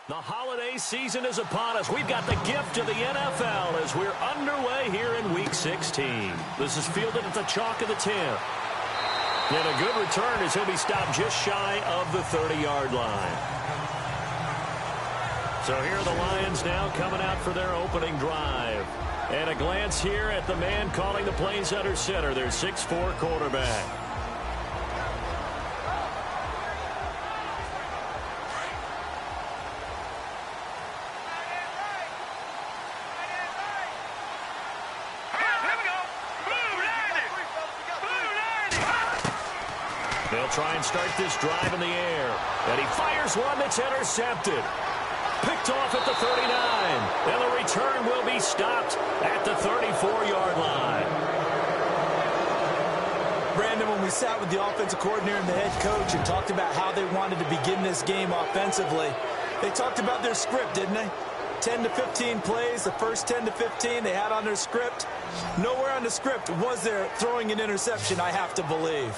The holiday season is upon us. We've got the gift of the NFL as we're underway here in Week 16. This is fielded at the chalk of the 10. And a good return as he'll be stopped just shy of the 30-yard line. So here are the Lions now coming out for their opening drive. And a glance here at the man calling the plays under center, their 6'4" quarterback. They'll try and start this drive in the air. And he fires one that's intercepted. Picked off at the 39. And the return will be stopped at the 34-yard line. Brandon, when we sat with the offensive coordinator and the head coach and talked about how they wanted to begin this game offensively, they talked about their script, didn't they? 10 to 15 plays, the first 10 to 15 they had on their script. Nowhere on the script was there throwing an interception, I have to believe.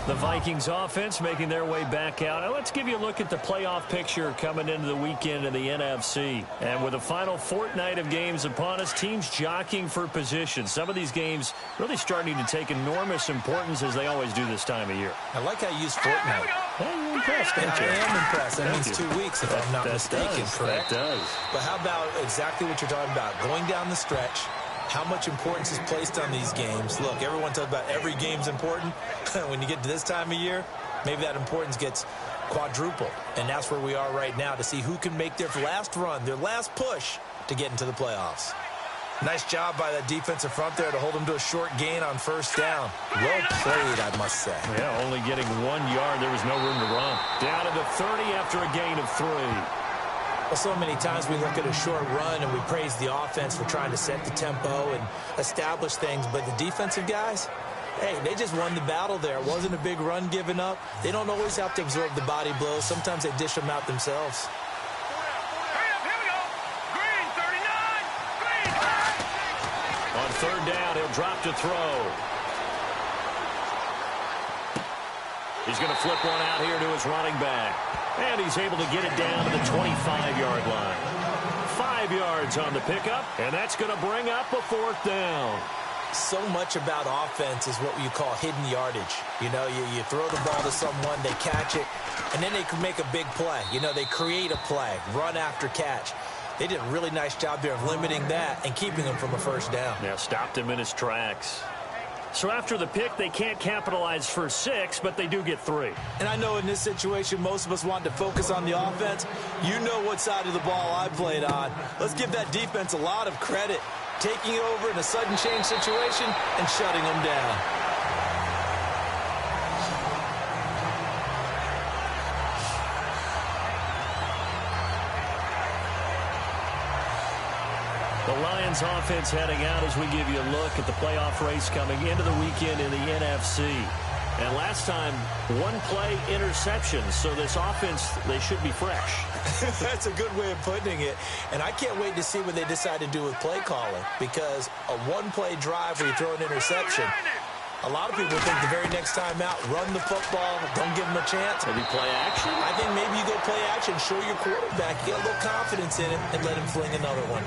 The Vikings offense making their way back out. Now let's give you a look at the playoff picture coming into the weekend in the NFC. And with the final fortnight of games upon us, teams jockeying for position. Some of these games really starting to take enormous importance as they always do this time of year. I like how you use fortnight. Hey, you're impressed, aren't you? I am impressed. That means 2 weeks if I'm not mistaken, correct? That does. But how about exactly what you're talking about? Going down the stretch, how much importance is placed on these games. Look, everyone talks about every game's important. When you get to this time of year, maybe that importance gets quadrupled. And that's where we are right now to see who can make their last run, their last push to get into the playoffs. Nice job by that defensive front there to hold them to a short gain on first down. Well played, I must say. Yeah, only getting 1 yard. There was no room to run. Down to the 30 after a gain of 3. Well, so many times we look at a short run and we praise the offense for trying to set the tempo and establish things, but the defensive guys, hey, they just won the battle there. It wasn't a big run given up. They don't always have to absorb the body blows. Sometimes they dish them out themselves. On third down, he'll drop to throw. He's going to flip one out here to his running back. And he's able to get it down to the 25-yard line. 5 yards on the pickup, and that's going to bring up a fourth down. So much about offense is what you call hidden yardage. You know, you throw the ball to someone, they catch it, and then they can make a big play. You know, they create a play, run after catch. They did a really nice job there of limiting that and keeping him from a first down. Yeah, stopped him in his tracks. So after the pick, they can't capitalize for 6, but they do get 3. And I know in this situation, most of us want to focus on the offense. You know what side of the ball I played on. Let's give that defense a lot of credit. Taking it over in a sudden change situation and shutting them down. The Lions offense heading out as we give you a look at the playoff race coming into the weekend in the NFC. And last time, one play interception, so this offense, they should be fresh. That's a good way of putting it. And I can't wait to see what they decide to do with play calling, because a one-play drive where you throw an interception, a lot of people think the very next time out, run the football, don't give them a chance. Maybe play action? I think maybe you go play action, show your quarterback, get a little confidence in him, and let him fling another one.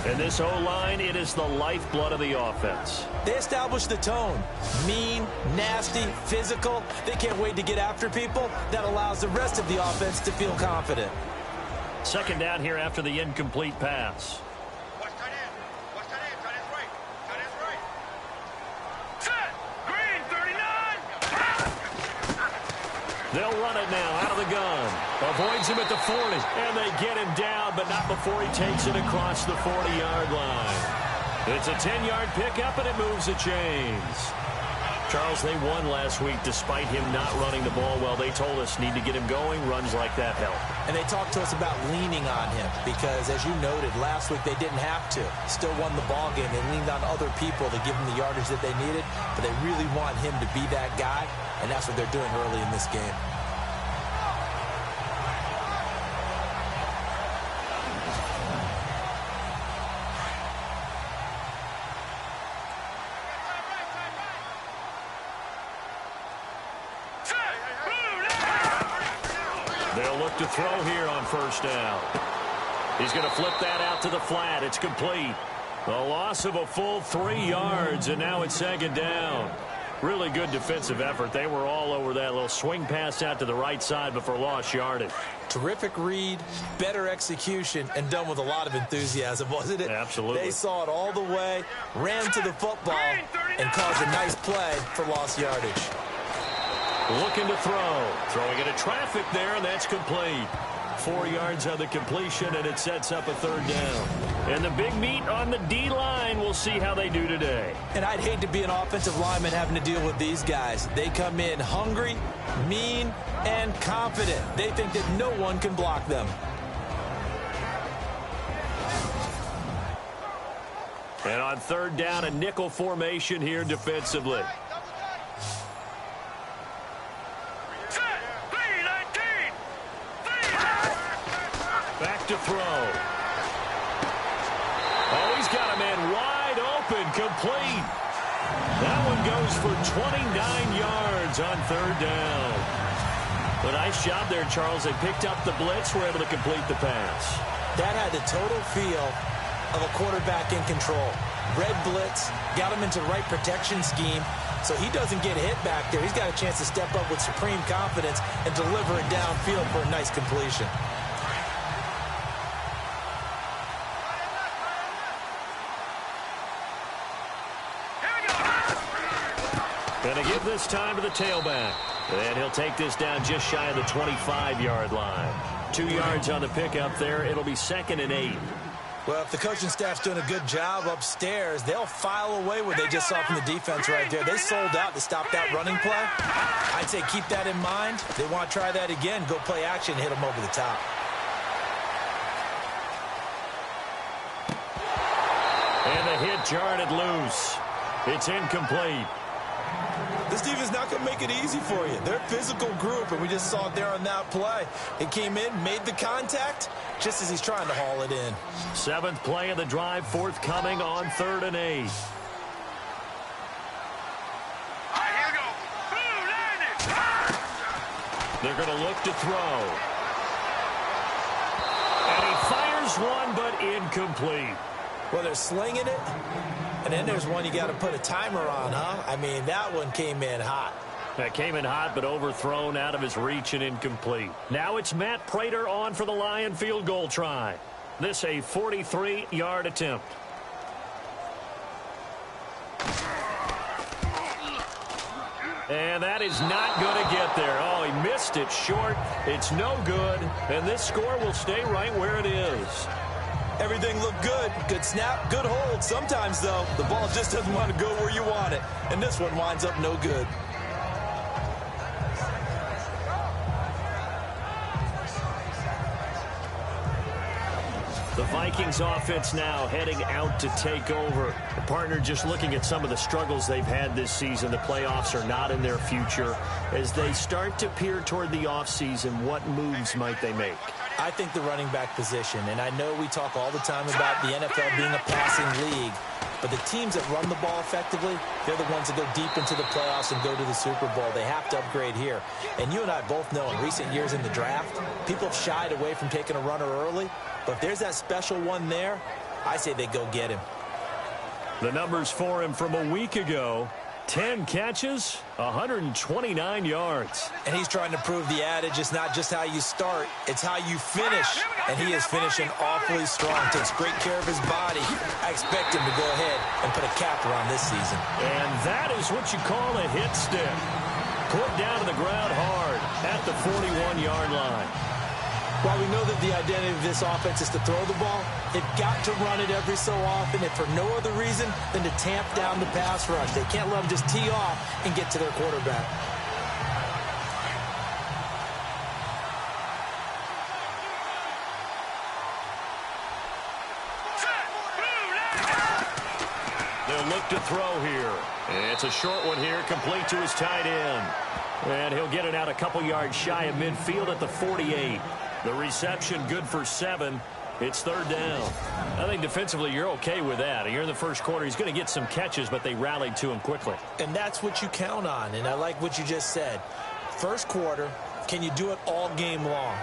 And this O-line, it is the lifeblood of the offense. They establish the tone. Mean, nasty, physical. They can't wait to get after people. That allows the rest of the offense to feel confident. Second down here after the incomplete pass. They'll run it now out of the gun. Avoids him at the 40. And they get him down, but not before he takes it across the 40-yard line. It's a 10-yard pickup, and it moves the chains. Charles, they won last week despite him not running the ball well. They told us need to get him going. Runs like that help. And they talked to us about leaning on him because, as you noted, last week they didn't have to. Still won the ball game. They leaned on other people to give them the yardage that they needed, but they really want him to be that guy, and that's what they're doing early in this game. look to throw here on first down. He's going to flip that out to the flat. It's complete. A loss of a full 3 yards, and now it's second down. Really good defensive effort. They were all over that little swing pass out to the right side before lost yardage. Terrific read, better execution, and done with a lot of enthusiasm, wasn't it? Absolutely. They saw it all the way, ran to the football, and caused a nice play for lost yardage. Looking to throw. Throwing into traffic there, and that's complete. 4 yards on the completion, and it sets up a third down. And the big meat on the D-line, we'll see how they do today. And I'd hate to be an offensive lineman having to deal with these guys. They come in hungry, mean, and confident. They think that no one can block them. And on third down, a nickel formation here defensively. Back to throw. Oh, he's got a man wide open, complete. That one goes for 29 yards on third down. A nice job there, Charles. They picked up the blitz, were able to complete the pass. That had the total feel of a quarterback in control. Red blitz, got him into the right protection scheme, so he doesn't get hit back there. He's got a chance to step up with supreme confidence and deliver it downfield for a nice completion. Going to give this time to the tailback. And he'll take this down just shy of the 25-yard line. 2 yards on the pickup there. It'll be 2nd and 8. Well, if the coaching staff's doing a good job upstairs, they'll file away what they just saw from the defense right there. They sold out to stop that running play. I'd say keep that in mind. If they want to try that again, go play action and hit them over the top. And the hit jarred it loose. It's incomplete. This defense is not going to make it easy for you. They're a physical group, and we just saw it there on that play. It came in, made the contact, just as he's trying to haul it in. 7th play of the drive, forthcoming on 3rd and 8. They're going to look to throw. And he fires one, but incomplete. Well, they're slinging it, and then there's one you got to put a timer on, huh? I mean, that one came in hot. That came in hot, but overthrown out of his reach and incomplete. Now it's Matt Prater on for the Lion field goal try. This a 43-yard attempt. And that is not going to get there. Oh, he missed it short. It's no good, and this score will stay right where it is. Everything looked good. Good snap, good hold. Sometimes, though, the ball just doesn't want to go where you want it. And this one winds up no good. The Vikings offense now heading out to take over. The partner just looking at some of the struggles they've had this season. The playoffs are not in their future. As they start to peer toward the offseason, what moves might they make? I think the running back position, and I know we talk all the time about the NFL being a passing league, but the teams that run the ball effectively, they're the ones that go deep into the playoffs and go to the Super Bowl. They have to upgrade here. And you and I both know in recent years in the draft, people have shied away from taking a runner early, but if there's that special one there, I say they go get him. The numbers for him from a week ago: 10 catches, 129 yards. And he's trying to prove the adage, it's not just how you start, it's how you finish. And he is finishing awfully strong, takes great care of his body. I expect him to go ahead and put a capper on this season. And that is what you call a hit stick. Put down to the ground hard at the 41-yard line. While we know that the identity of this offense is to throw the ball, they've got to run it every so often, and for no other reason than to tamp down the pass rush. They can't let them just tee off and get to their quarterback. They'll look to throw here. It's a short one here, complete to his tight end. And he'll get it out a couple yards shy of midfield at the 48. The reception good for 7. It's third down. I think defensively you're okay with that. You're in the first quarter. He's going to get some catches, but they rallied to him quickly. And that's what you count on, and I like what you just said. First quarter, can you do it all game long?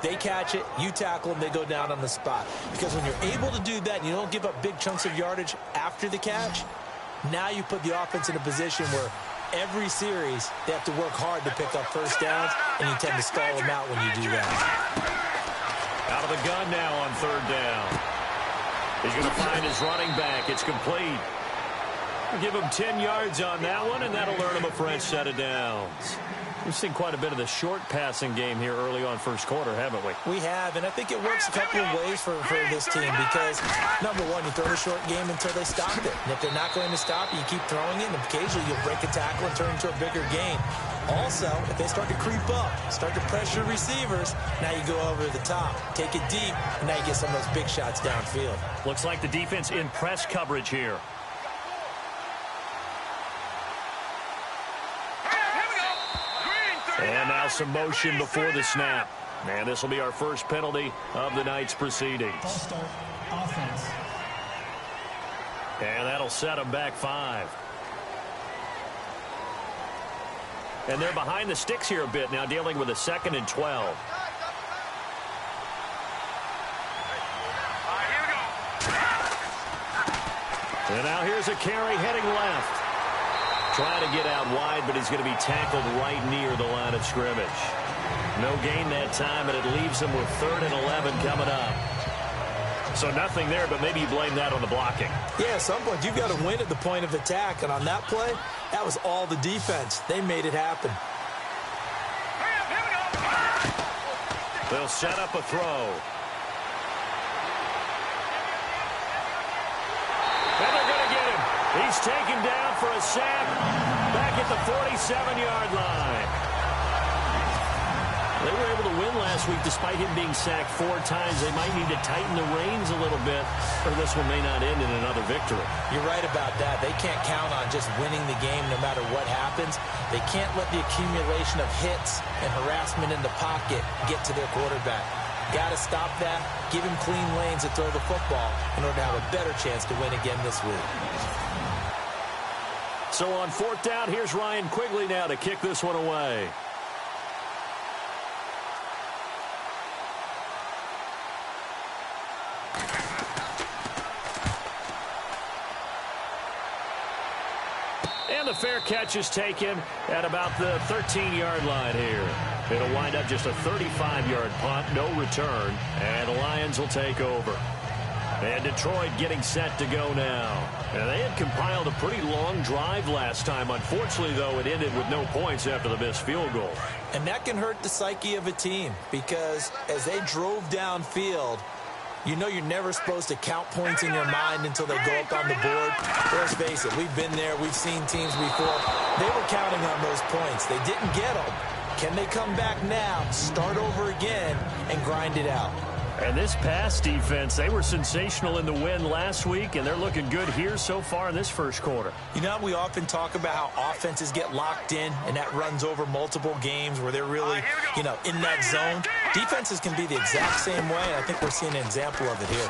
They catch it, you tackle them, they go down on the spot. Because when you're able to do that and you don't give up big chunks of yardage after the catch, now you put the offense in a position where every series they have to work hard to pick up first downs, and you tend to stall them out when you do that. Out of the gun now on third down. He's going to find his running back. It's complete. Give him 10 yards on that one, and that'll earn him a fresh set of downs. We've seen quite a bit of the short passing game here early on first quarter, haven't we? We have, and I think it works a couple of ways for this team because, number one, you throw the short game until they stop it. And if they're not going to stop it, you keep throwing it, and occasionally you'll break a tackle and turn it into a bigger gain. Also, if they start to creep up, start to pressure receivers, now you go over the top, take it deep, and now you get some of those big shots downfield. Looks like the defense in press coverage here. And now some motion before the snap. And this will be our first penalty of the night's proceedings. Offense. And that'll set them back 5. And they're behind the sticks here a bit now, dealing with a 2nd and 12. And now here's a carry heading left. Trying to get out wide, but he's going to be tackled right near the line of scrimmage. No gain that time, and it leaves him with 3rd and 11 coming up. So nothing there, but maybe you blame that on the blocking. Yeah, at some point you've got to win at the point of attack, and on that play, that was all the defense. They made it happen. They'll set up a throw. And they're going to get him. He's taken down for a sack back at the 47-yard line. They were able to win last week despite him being sacked 4 times. They might need to tighten the reins a little bit, or this one may not end in another victory. You're right about that. They can't count on just winning the game no matter what happens. They can't let the accumulation of hits and harassment in the pocket get to their quarterback. Got to stop that, give him clean lanes to throw the football in order to have a better chance to win again this week. So on 4th down, here's Ryan Quigley now to kick this one away. And the fair catch is taken at about the 13-yard line here. It'll wind up just a 35-yard punt, no return, and the Lions will take over. And Detroit getting set to go now. And they had compiled a pretty long drive last time. Unfortunately, though, it ended with no points after the missed field goal. And that can hurt the psyche of a team because as they drove downfield, you know you're never supposed to count points in your mind until they go up on the board. Let's face it, we've been there. We've seen teams before. They were counting on those points. They didn't get them. Can they come back now, start over again, and grind it out? And this pass defense, they were sensational in the win last week, and they're looking good here so far in this first quarter. You know, we often talk about how offenses get locked in, and that runs over multiple games where they're really, in that zone. Defenses can be the exact same way, and I think we're seeing an example of it here.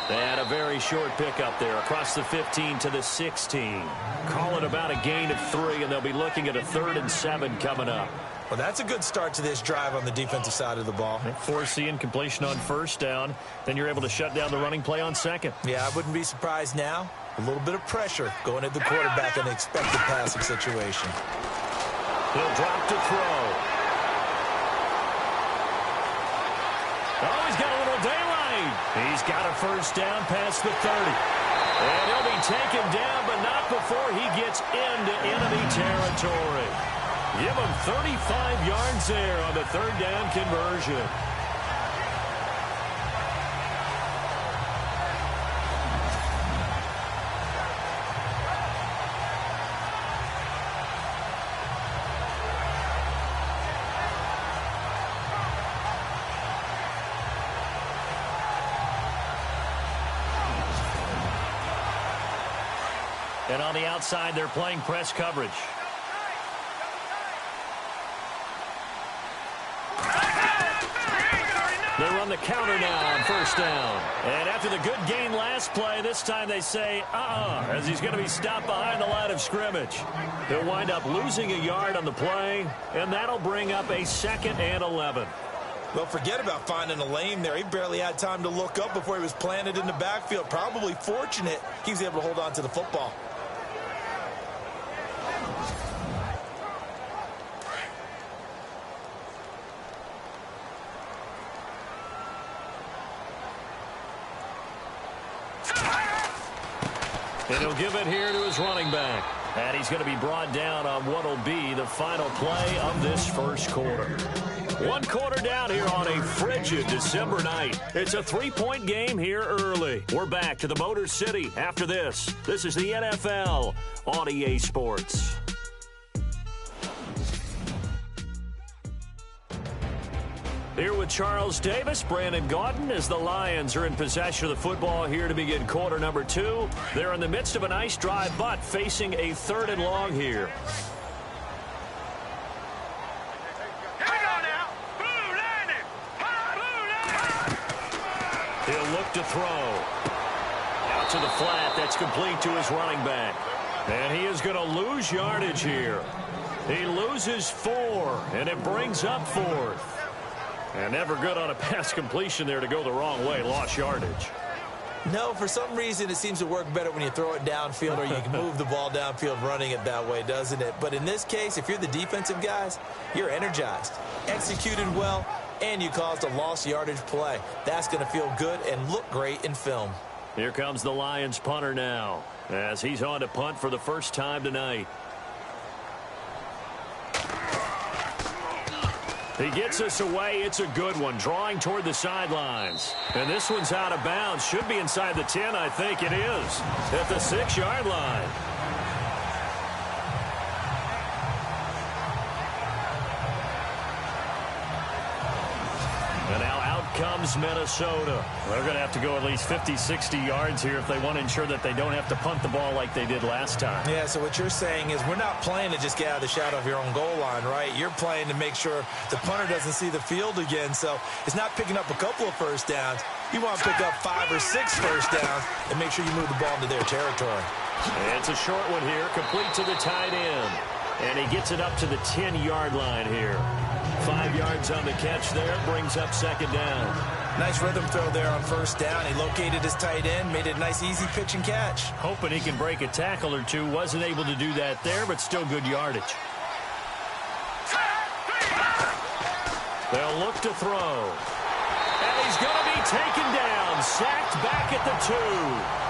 They had a very short pickup there across the 15 to the 16. Call it about a gain of 3, and they'll be looking at a 3rd and 7 coming up. Well, that's a good start to this drive on the defensive side of the ball. Force the incompletion on 1st down. Then you're able to shut down the running play on 2nd. Yeah, I wouldn't be surprised now. A little bit of pressure going at the quarterback in an expected passing situation. He'll drop to throw. Oh, he's got a little daylight. He's got a 1st down past the 30. And he'll be taken down, but not before he gets into enemy territory. Give him 35 yards there on the 3rd down conversion. And on the outside, they're playing press coverage. They run the counter now on 1st down. And after the good gain last play, this time they say, as he's going to be stopped behind the line of scrimmage. He'll wind up losing a yard on the play, and that'll bring up a 2nd and 11. Well, forget about finding a lane there. He barely had time to look up before he was planted in the backfield. Probably fortunate he was able to hold on to the football. And he'll give it here to his running back. And he's going to be brought down on what will be the final play of this first quarter. 1 quarter down here on a frigid December night. It's a 3-point game here early. We're back to the Motor City after this. This is the NFL on EA Sports. Here with Charles Davis, Brandon Gaudin, as the Lions are in possession of the football here to begin quarter number 2. They're in the midst of a nice drive, but facing a 3rd and long here. He'll look to throw. Out to the flat. That's complete to his running back. And he is going to lose yardage here. He loses 4, and it brings up 4th. And never good on a pass completion there to go the wrong way. Lost yardage. No, for some reason it seems to work better when you throw it downfield or you can move the ball downfield running it that way, doesn't it? But in this case, if you're the defensive guys, you're energized, executed well, and you caused a lost yardage play. That's going to feel good and look great in film. Here comes the Lions punter now as he's on to punt for the first time tonight. He gets us away. It's a good one. Drawing toward the sidelines. And this one's out of bounds. Should be inside the 10, I think it is. At the 6-yard line. And now out comes Minnesota. They're going to have to go at least 50, 60 yards here if they want to ensure that they don't have to punt the ball like they did last time. Yeah, so what you're saying is we're not playing to just get out of the shadow of your own goal line, right? You're playing to make sure the punter doesn't see the field again. So it's not picking up a couple of first downs. You want to pick up 5 or 6 first downs and make sure you move the ball into their territory. It's a short one here, complete to the tight end. And he gets it up to the 10-yard line here. 5 yards on the catch there, brings up 2nd down. Nice rhythm throw there on 1st down. He located his tight end, made it a nice easy pitch and catch. Hoping he can break a tackle or two. Wasn't able to do that there, but still good yardage. They'll look to throw. And he's going to be taken down, sacked back at the 2.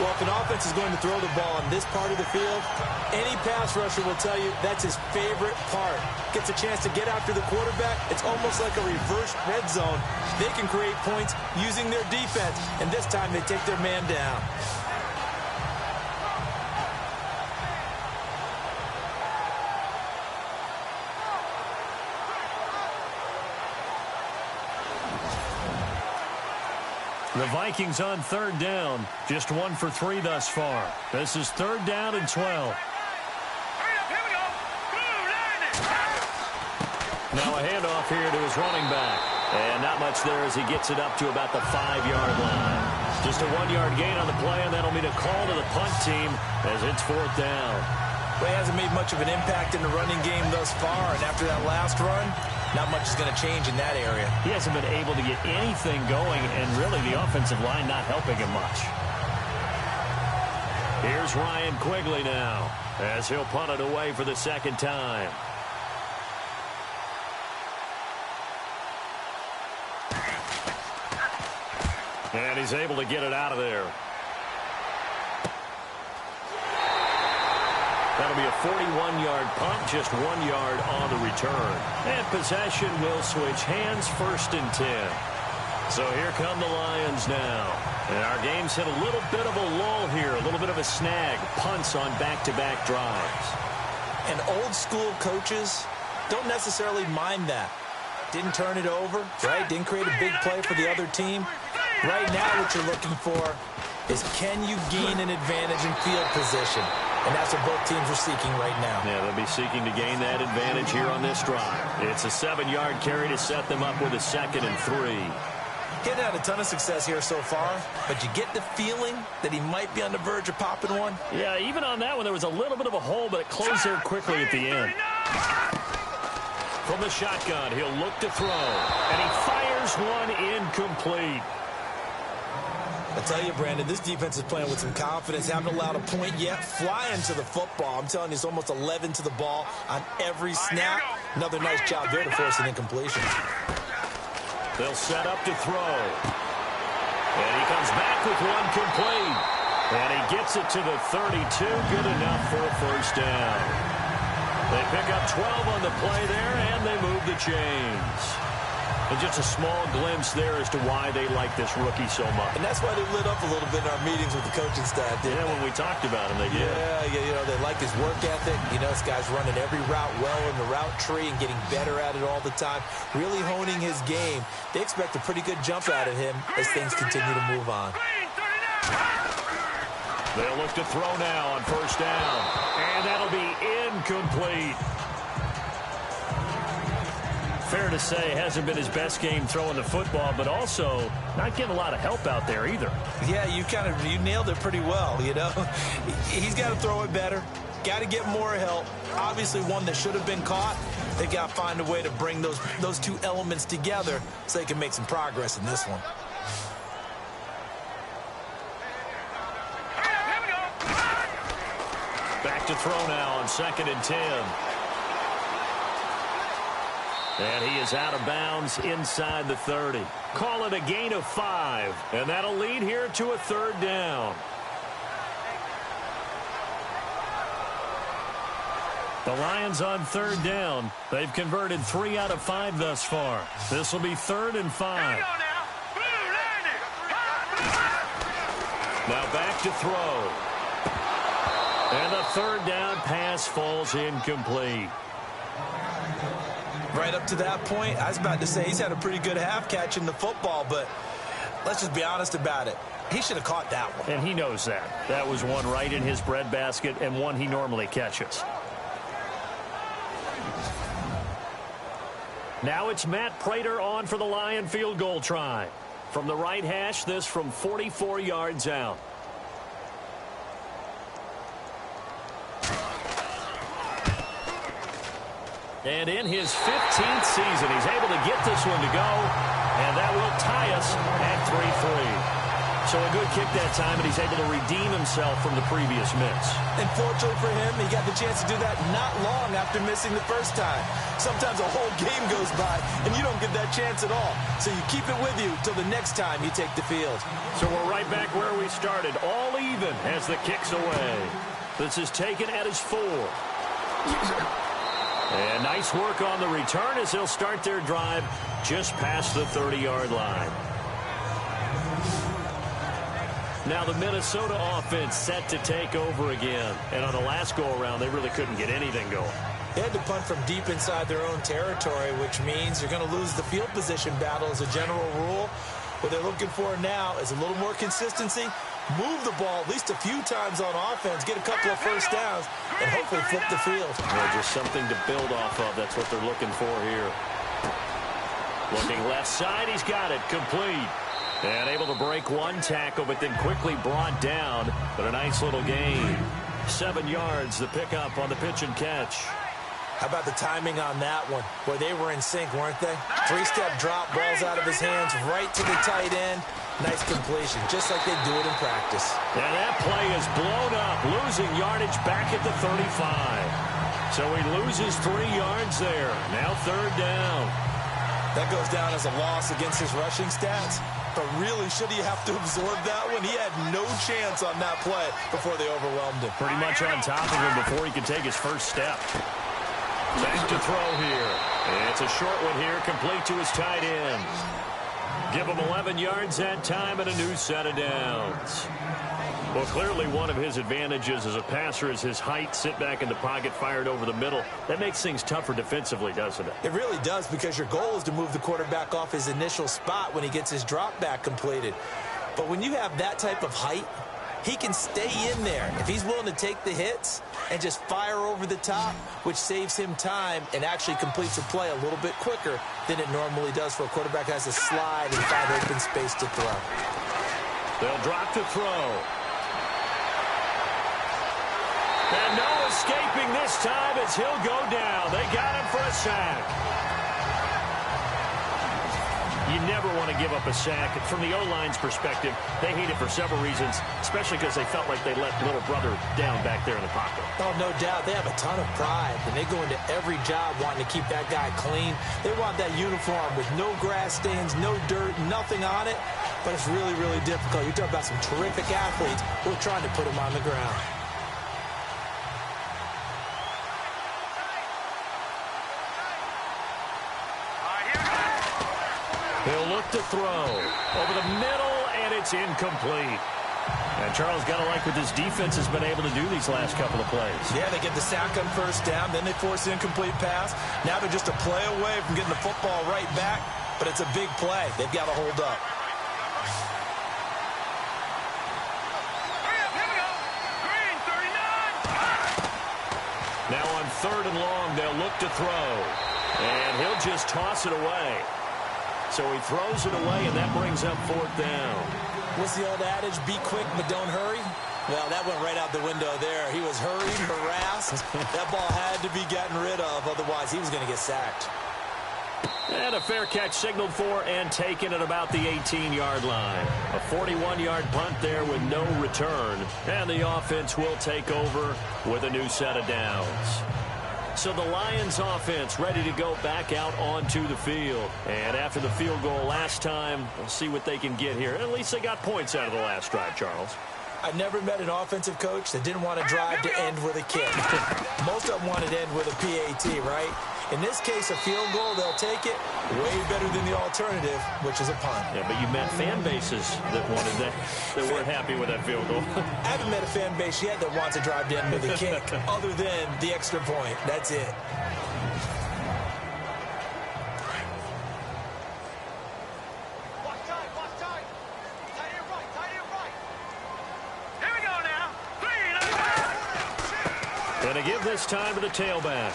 Well, if an offense is going to throw the ball on this part of the field, any pass rusher will tell you that's his favorite part. Gets a chance to get after the quarterback. It's almost like a reverse red zone. They can create points using their defense, and this time they take their man down. The Vikings on 3rd down. Just 1 for 3 thus far. This is 3rd down and 12. Now a handoff here to his running back. And not much there as he gets it up to about the 5-yard line. Just a 1-yard gain on the play, and that'll mean a call to the punt team as it's 4th down. Well, he hasn't made much of an impact in the running game thus far, and after that last run, not much is going to change in that area. He hasn't been able to get anything going, and really the offensive line not helping him much. Here's Ryan Quigley now as he'll punt it away for the 2nd time. And he's able to get it out of there. That'll be a 41-yard punt, just 1 yard on the return. And possession will switch hands, 1st and 10. So here come the Lions now. And our game's hit a little bit of a lull here, a little bit of a snag. Punts on back-to-back drives. And old-school coaches don't necessarily mind that. Didn't turn it over, right? Didn't create a big play for the other team. Right now what you're looking for is can you gain an advantage in field position? And that's what both teams are seeking right now. Yeah, they'll be seeking to gain that advantage here on this drive. It's a 7-yard carry to set them up with a 2nd and 3. He hasn't had a ton of success here so far, but you get the feeling that he might be on the verge of popping one. Yeah, even on that one, there was a little bit of a hole, but it closed there quickly at the end. From the shotgun, he'll look to throw. And he fires one incomplete. I tell you, Brandon, this defense is playing with some confidence. Haven't allowed a point yet. Flying to the football. I'm telling you, it's almost 11 to the ball on every snap. Another nice job there to force an incompletion. They'll set up to throw. And he comes back with one complete. And he gets it to the 32. Good enough for a first down. They pick up 12 on the play there, and they move the chains. And just a small glimpse there as to why they like this rookie so much. And that's why they lit up a little bit in our meetings with the coaching staff. Yeah, when we talked about him, they did. Yeah, you know, they like his work ethic. You know, this guy's running every route well in the route tree and getting better at it all the time, really honing his game. They expect a pretty good jump out of him as things continue to move on. They'll look to throw now on first down. And that'll be incomplete. Fair to say, hasn't been his best game throwing the football, but also not getting a lot of help out there either. Yeah, you nailed it pretty well, you know. He's got to throw it better. Got to get more help. Obviously, one that should have been caught. They got to find a way to bring those two elements together so they can make some progress in this one. Back to throw now on 2nd and 10. And he is out of bounds inside the 30. Call it a gain of 5. And that'll lead here to a third down. The Lions on third down. They've converted 3 out of 5 thus far. This will be 3rd and 5. Now back to throw. And the third down pass falls incomplete. Right up to that point, I was about to say he's had a pretty good half catching the football, but let's just be honest about it. He should have caught that one. And he knows that. That was one right in his breadbasket and one he normally catches. Now it's Matt Prater on for the Lion field goal try. From the right hash, this from 44 yards out. And in his 15th season, he's able to get this one to go. And that will tie us at 3-3. So a good kick that time, and he's able to redeem himself from the previous miss. And fortunately for him, he got the chance to do that not long after missing the first time. Sometimes a whole game goes by, and you don't get that chance at all. So you keep it with you till the next time you take the field. So we're right back where we started, all even as the kick's away. This is taken at his 4. And nice work on the return as they'll start their drive just past the 30-yard line. Now the Minnesota offense set to take over again. And on the last go-around, they really couldn't get anything going. They had to punt from deep inside their own territory, which means you're going to lose the field position battle as a general rule. What they're looking for now is a little more consistency, move the ball at least a few times on offense, get a couple of first downs, and hopefully flip the field. Well, just something to build off of. That's what they're looking for here. Looking left side, he's got it, complete. And able to break one tackle, but then quickly brought down. But a nice little gain. 7 yards, the pickup on the pitch and catch. How about the timing on that one? Boy, they were in sync, weren't they? 3-step drop, balls out of his hands, right to the tight end. Nice completion, just like they do it in practice. And that play is blown up, losing yardage back at the 35. So he loses 3 yards there. Now third down. That goes down as a loss against his rushing stats. But really, should he have to absorb that one? He had no chance on that play before they overwhelmed him. Pretty much on top of him before he could take his first step. Back to throw here. And it's a short one here, complete to his tight end. Give him 11 yards that time and a new set of downs. Well, clearly one of his advantages as a passer is his height, sit back in the pocket, fired over the middle. That makes things tougher defensively, doesn't it? It really does, because your goal is to move the quarterback off his initial spot when he gets his drop back completed. But when you have that type of height, he can stay in there if he's willing to take the hits and just fire over the top, which saves him time and actually completes a play a little bit quicker than it normally does for a quarterback who has to slide and find open space to throw. They'll drop to throw. And no escaping this time as he'll go down. They got him for a sack. You never want to give up a sack. From the O-line's perspective, they hate it for several reasons, especially because they felt like they let little brother down back there in the pocket. Oh, no doubt. They have a ton of pride, and they go into every job wanting to keep that guy clean. They want that uniform with no grass stains, no dirt, nothing on it. But it's really, really difficult. You talk about some terrific athletes. We're trying to put him on the ground. He'll look to throw over the middle, and it's incomplete. And Charles, got to like what this defense has been able to do these last couple of plays. Yeah, they get the sack on first down, then they force an incomplete pass. Now they're just a play away from getting the football right back, but it's a big play. They've got to hold up. Now on 3rd and long, they'll look to throw. And he'll just toss it away. So he throws it away, and that brings up 4th down. What's the old adage? Be quick, but don't hurry? Well, that went right out the window there. He was hurried, harassed. That ball had to be gotten rid of, otherwise he was going to get sacked. And a fair catch signaled for and taken at about the 18-yard line. A 41-yard punt there with no return. And the offense will take over with a new set of downs. So the Lions offense ready to go back out onto the field. And after the field goal last time, we'll see what they can get here. At least they got points out of the last drive, Charles. I've never met an offensive coach that didn't want to drive to end with a kick. Most of them wanted to end with a PAT, right? In this case, a field goal, they'll take it. Way better than the alternative, which is a punt. Yeah, but you met fan bases that wanted that weren't happy with that field goal. I haven't met a fan base yet that wants to drive to end with a kick, other than the extra point. That's it. Going to give this time to the tailback.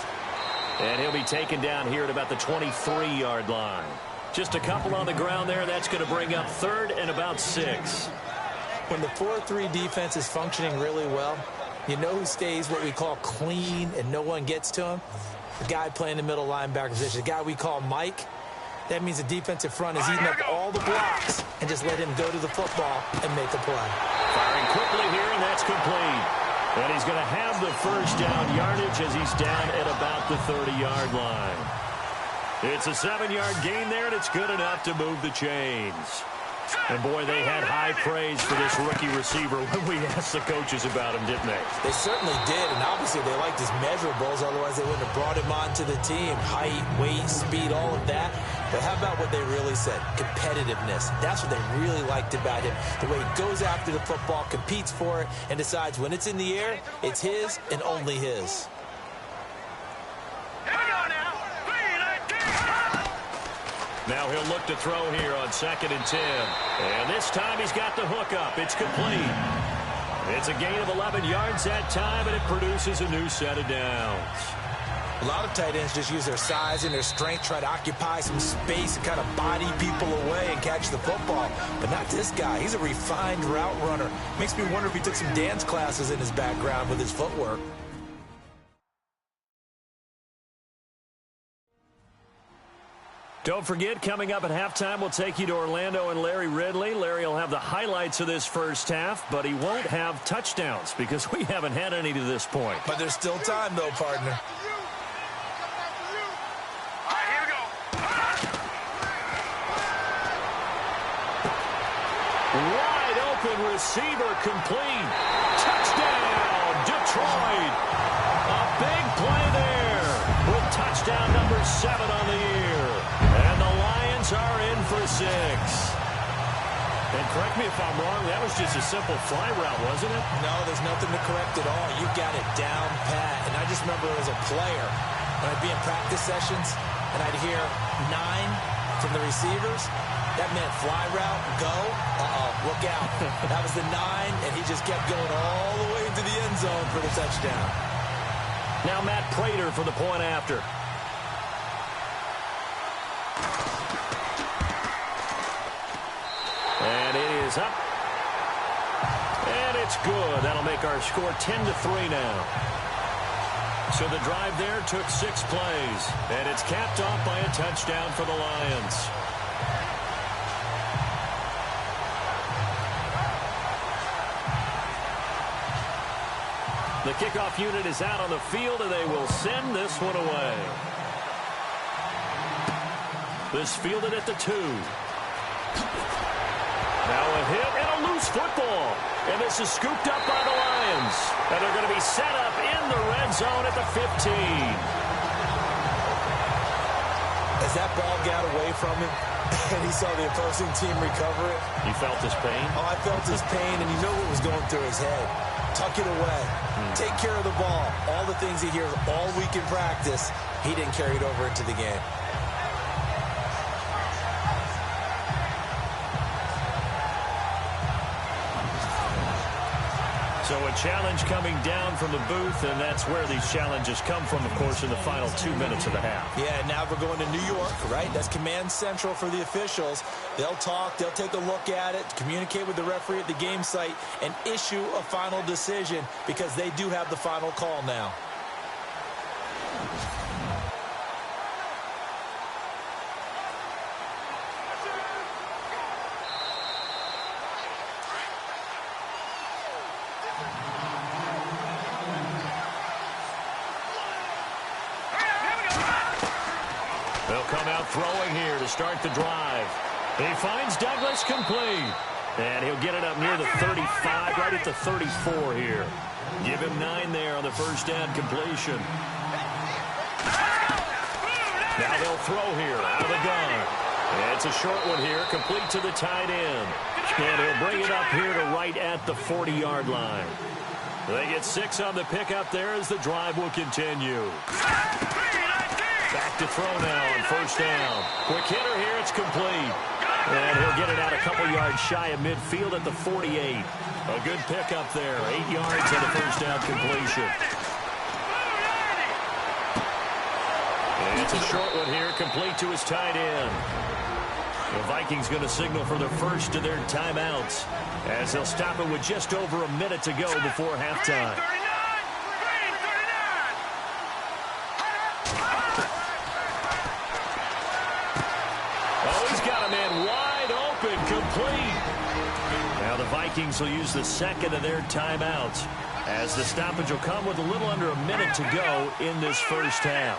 And he'll be taken down here at about the 23-yard line. Just a couple on the ground there. That's going to bring up 3rd and about 6. When the 4-3 defense is functioning really well, you know who stays what we call clean and no one gets to him? The guy playing the middle linebacker position, the guy we call Mike. That means the defensive front is eating up all the blocks and just let him go to the football and make a play. Firing quickly here, and that's complete. And he's going to have the first down yardage as he's down at about the 30-yard line. It's a 7-yard gain there, and it's good enough to move the chains. And, boy, they had high praise for this rookie receiver when we asked the coaches about him, didn't they? They certainly did, and obviously they liked his measurables. Otherwise, they wouldn't have brought him onto the team. Height, weight, speed, all of that. But how about what they really said? Competitiveness. That's what they really liked about him. The way he goes after the football, competes for it, and decides when it's in the air, it's his and only his. Now he'll look to throw here on 2nd and 10. And this time he's got the hook up. It's complete. It's a gain of 11 yards that time, and it produces a new set of downs. A lot of tight ends just use their size and their strength, try to occupy some space and kind of body people away and catch the football. But not this guy. He's a refined route runner. Makes me wonder if he took some dance classes in his background with his footwork. Don't forget, coming up at halftime, we'll take you to Orlando and Larry Ridley. Larry will have the highlights of this first half, but he won't have touchdowns because we haven't had any to this point. But there's still time, though, partner. Wide open receiver complete. Touchdown, Detroit. A big play there with touchdown number 7 on the year. And the Lions are in for 6. And correct me if I'm wrong, that was just a simple fly route, wasn't it? No, there's nothing to correct at all. You got it down pat. And I just remember as a player, when I'd be in practice sessions and I'd hear 9 from the receivers, that meant fly route, go, look out. That was the 9, and he just kept going all the way into the end zone for the touchdown. Now Matt Prater for the point after. And it is up. And It's good. That'll make our score 10-3 now. So the drive there took 6 plays, and it's capped off by a touchdown for the Lions. The kickoff unit is out on the field, and they will send this one away. This fielded at the 2. Now a hit and a loose football. And this is scooped up by the Lions. And they're going to be set up in the red zone at the 15. As that ball got away from him, and he saw the opposing team recover it. You felt his pain? Oh, I felt his pain, and you know what was going through his head. Tuck it away. Take care of the ball. All the things he hears all week in practice, he didn't carry it over into the game. So a challenge coming down from the booth, and that's where these challenges come from, of course, in the final 2 minutes of the half. Yeah, now we're going to New York, right? That's command central for the officials. They'll talk, they'll take a look at it, communicate with the referee at the game site, and issue a final decision because they do have the final call now. Throwing here to start the drive. He finds Douglas complete. And he'll get it up near the 35, right at the 34 here. Give him 9 there on the first down completion. Now they'll throw here out of the gun. And it's a short one here, complete to the tight end. And he'll bring it up here to right at the 40-yard line. They get 6 on the pickup there as the drive will continue. Back to throw now on first down. Quick hitter here, it's complete. And he'll get it out a couple yards shy of midfield at the 48. A good pickup there, 8 yards on the first down completion. And it's a short one here, complete to his tight end. The Vikings going to signal for the first of their timeouts as they'll stop it with just over a minute to go before halftime. Now the Vikings will use the second of their timeouts as the stoppage will come with a little under a minute to go in this first half.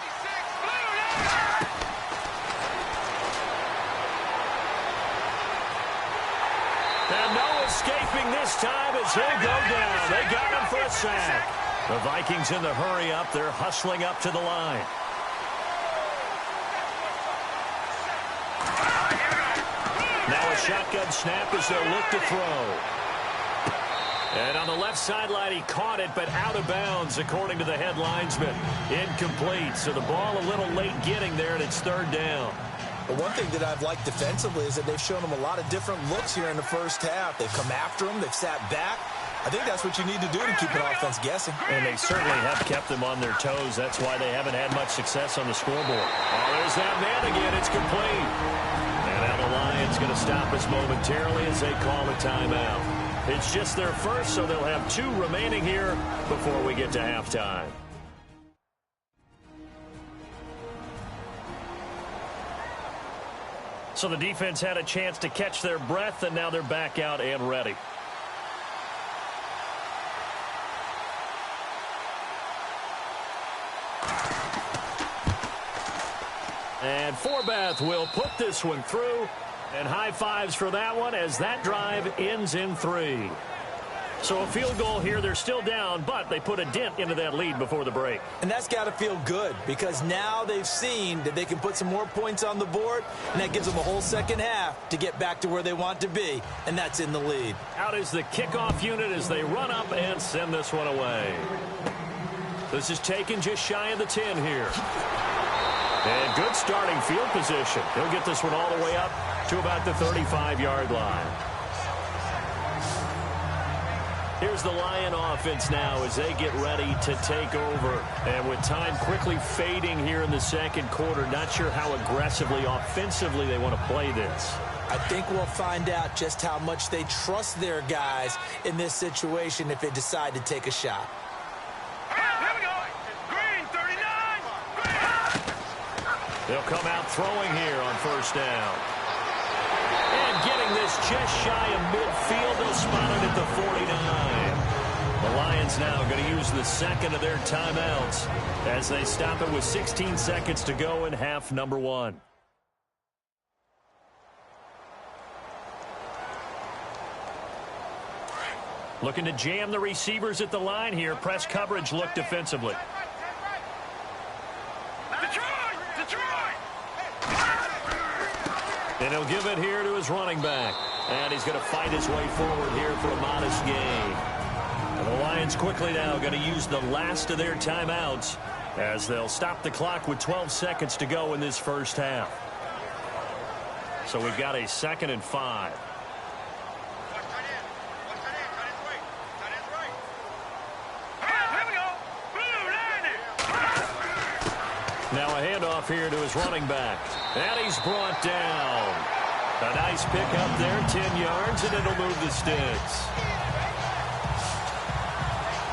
And no escaping this time as he'll go down. They got him for a sack. The Vikings in the hurry up. They're hustling up to the line. Now a shotgun snap as they'll look to throw. And on the left sideline, he caught it, but out of bounds, according to the head linesman. Incomplete, so the ball a little late getting there, and it's third down. Well, one thing that I've liked defensively is that they've shown him a lot of different looks here in the first half. They've come after him. They've sat back. I think that's what you need to do to keep an offense guessing. And they certainly have kept them on their toes. That's why they haven't had much success on the scoreboard. Oh, there's that man again. It's complete. And now the Lions going to stop us momentarily as they call a timeout. It's just their first, so they'll have 2 remaining here before we get to halftime. So the defense had a chance to catch their breath, and now they're back out and ready. And Forbath will put this one through. And high fives for that one as that drive ends in 3. So a field goal here. They're still down, but they put a dent into that lead before the break. And that's got to feel good because now they've seen that they can put some more points on the board, and that gives them a whole second half to get back to where they want to be, and that's in the lead. Out is the kickoff unit as they run up and send this one away. This is taken just shy of the 10 here. And good starting field position. He'll get this one all the way up to about the 35-yard line. Here's the Lion offense now as they get ready to take over. And with time quickly fading here in the second quarter, not sure how aggressively, offensively they want to play this. I think we'll find out just how much they trust their guys in this situation if they decide to take a shot. Here we go. Green 39. They'll come out throwing here on first down. And getting this just shy of midfield, they'll spot it at the 49. The Lions now going to use the second of their timeouts as they stop it with 16 seconds to go in half number 1. Looking to jam the receivers at the line here. Press coverage look defensively. And he'll give it here to his running back. And he's going to fight his way forward here for a modest gain. And the Lions quickly now going to use the last of their timeouts as they'll stop the clock with 12 seconds to go in this first half. So we've got a 2nd and 5. Now a handoff here to his running back. And he's brought down. A nice pick up there, 10 yards, and it'll move the sticks.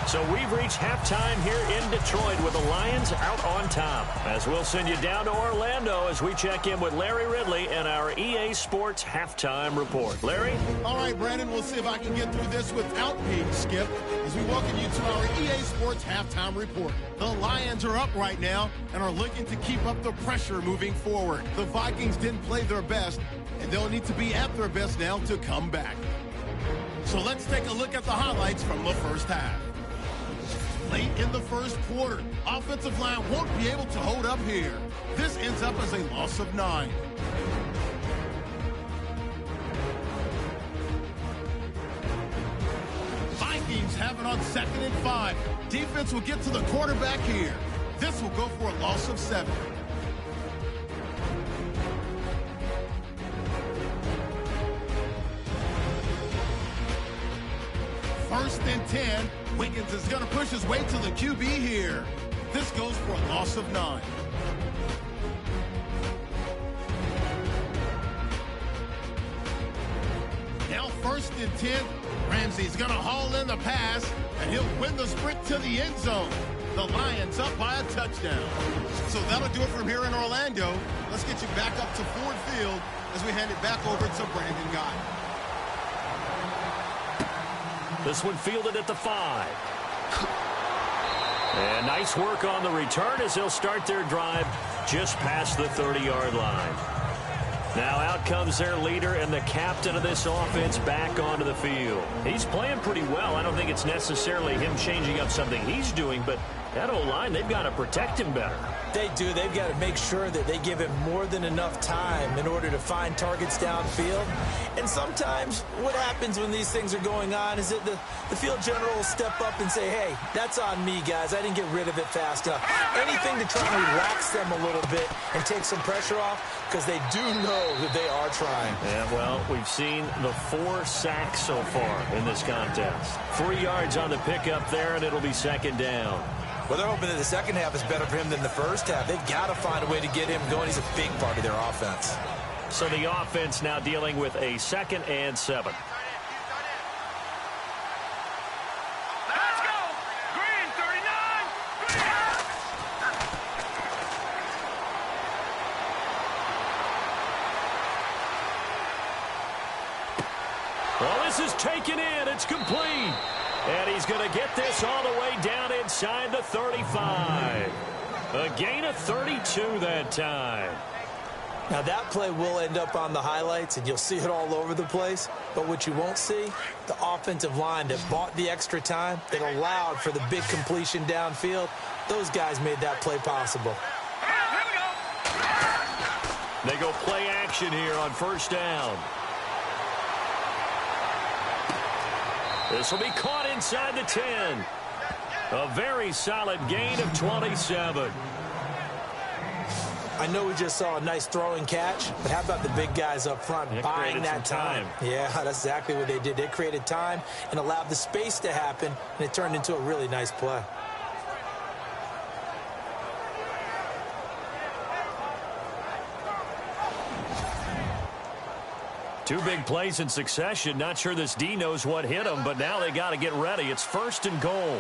So we've reached halftime here in Detroit with the Lions out on top. As we'll send you down to Orlando as we check in with Larry Ridley and our EA Sports Halftime Report. Larry? All right, Brandon, we'll see if I can get through this without being skipped as we welcome you to our EA Sports Halftime Report. The Lions are up right now and are looking to keep up the pressure moving forward. The Vikings didn't play their best, and they'll need to be at their best now to come back. So let's take a look at the highlights from the first half. Late in the first quarter, offensive line won't be able to hold up here. This ends up as a loss of 9. Vikings have it on 2nd and 5. Defense will get to the quarterback here. This will go for a loss of 7. First and 10. Wiggins is going to push his way to the QB here. This goes for a loss of 9. Now 1st and 10. Ramsey's going to haul in the pass, and he'll win the sprint to the end zone. The Lions up by a touchdown. So that'll do it from here in Orlando. Let's get you back up to Ford Field as we hand it back over to Brandon Guy. This one fielded at the 5. And nice work on the return as they'll start their drive just past the 30-yard line. Now out comes their leader and the captain of this offense back onto the field. He's playing pretty well. I don't think it's necessarily him changing up something he's doing, but that O-line, they've got to protect him better. They do. They've got to make sure that they give him more than enough time in order to find targets downfield. And sometimes what happens when these things are going on is that the field general will step up and say, hey, that's on me, guys. I didn't get rid of it fast enough. Anything to try and relax them a little bit and take some pressure off because they do know that they are trying. Yeah, well, we've seen the 4 sacks so far in this contest. 3 yards on the pickup there, and it'll be 2nd down. Well, they're hoping that the second half is better for him than the first half. They've got to find a way to get him going. He's a big part of their offense. So the offense now dealing with a 2nd and 7. Let's go. Green 39. Well, this is taken in. It's complete. And he's going to get this all the way down inside the 35. A gain of 32 that time. Now, that play will end up on the highlights, and you'll see it all over the place. But what you won't see, the offensive line that bought the extra time, that allowed for the big completion downfield, those guys made that play possible. They go play action here on first down. This will be caught inside the 10. A very solid gain of 27. I know we just saw a nice throwing catch, but how about the big guys up front buying that time? Yeah, that's exactly what they did. They created time and allowed the space to happen, and it turned into a really nice play. Two big plays in succession. Not sure this D knows what hit him, but now they got to get ready. It's 1st and goal.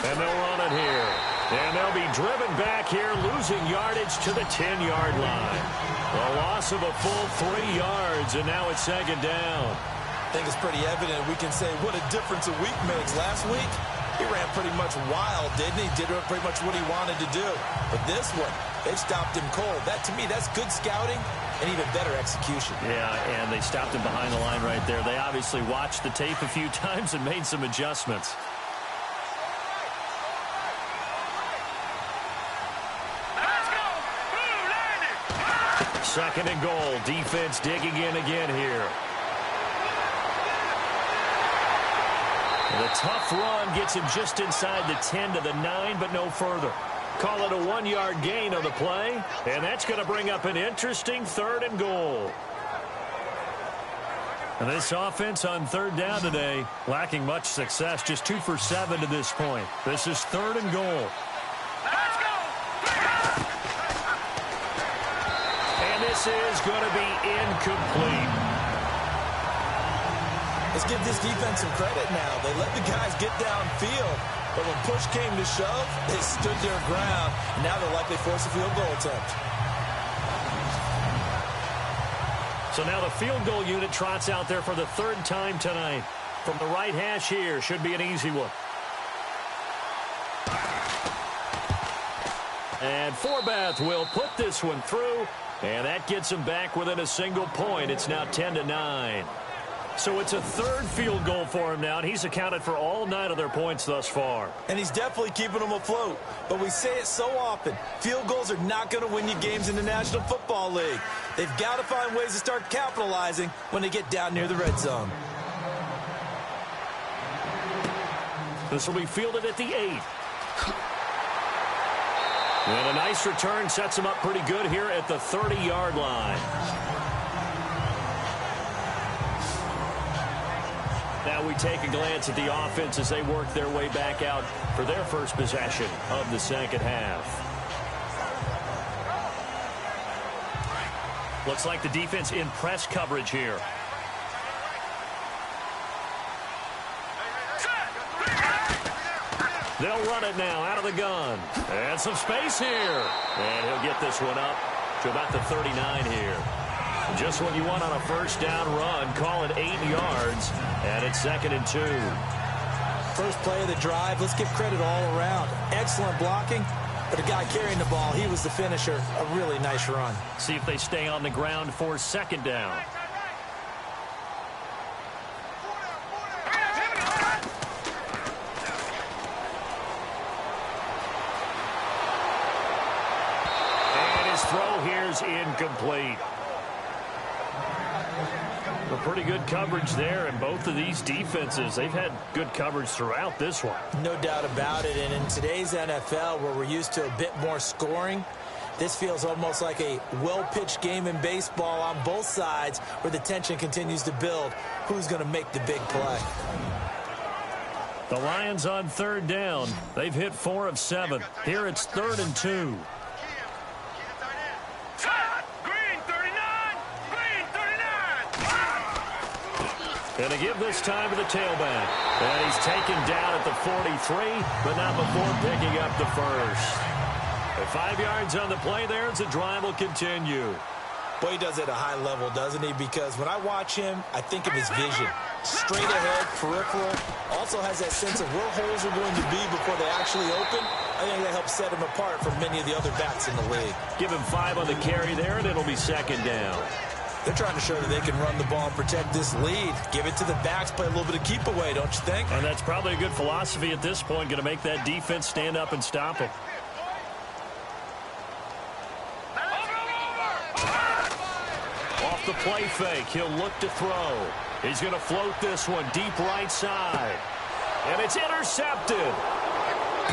And they'll run it here. And they'll be driven back here, losing yardage to the 10-yard line. A loss of a full 3 yards, and now it's 2nd down. I think it's pretty evident we can say what a difference a week makes. Last week, he ran pretty much wild, didn't he? Did pretty much what he wanted to do. But this one, they stopped him cold. That, to me, that's good scouting and even better execution. Yeah, and they stopped him behind the line right there. They obviously watched the tape a few times and made some adjustments. Let's go. Blue landed. 2nd and goal. Defense digging in again here. The tough run gets him just inside the 10 to the 9, but no further. Call it a 1-yard gain on the play, and that's going to bring up an interesting 3rd and goal. And this offense on 3rd down today, lacking much success, just 2 for 7 to this point. This is 3rd and goal. Let's go. And this is going to be incomplete. Let's give this defense some credit now. They let the guys get downfield, but when push came to shove, they stood their ground. And now they'll likely force a field goal attempt. So now the field goal unit trots out there for the 3rd time tonight. From the right hash here, should be an easy one. And Forbath will put this one through, and that gets him back within a single point. It's now 10 to 9. So it's a 3rd field goal for him now, and he's accounted for all 9 of their points thus far. And he's definitely keeping them afloat. But we say it so often, field goals are not going to win you games in the National Football League. They've got to find ways to start capitalizing when they get down near the red zone. This will be fielded at the 8. And a nice return sets him up pretty good here at the 30-yard line. Now we take a glance at the offense as they work their way back out for their first possession of the 2nd half. Looks like the defense in press coverage here. They'll run it now out of the gun. And some space here. And he'll get this one up to about the 39 here. Just what you want on a 1st down run. Call it 8 yards. And it's 2nd and 2. First play of the drive. Let's give credit all around. Excellent blocking. But the guy carrying the ball, he was the finisher. A really nice run. See if they stay on the ground for 2nd down. And his throw here's incomplete. A pretty good coverage there, and both of these defenses, they've had good coverage throughout this one. No doubt about it, and in today's NFL, where we're used to a bit more scoring, this feels almost like a well-pitched game in baseball on both sides where the tension continues to build. Who's going to make the big play? The Lions on 3rd down. They've hit 4 of 7. Here it's 3rd and 2. And to give this time to the tailback. And he's taken down at the 43, but not before picking up the 1st. At 5 yards on the play there, as the drive will continue. Boy, he does it at a high level, doesn't he? Because when I watch him, I think of his vision. Straight ahead, peripheral. Also has that sense of where holes are going to be before they actually open. I think that helps set him apart from many of the other backs in the league. Give him 5 on the carry there, and it'll be 2nd down. They're trying to show that they can run the ball and protect this lead. Give it to the backs, play a little bit of keep away, don't you think? And that's probably a good philosophy at this point, going to make that defense stand up and stop him. Off the play fake, he'll look to throw. He's going to float this one deep right side. And it's intercepted.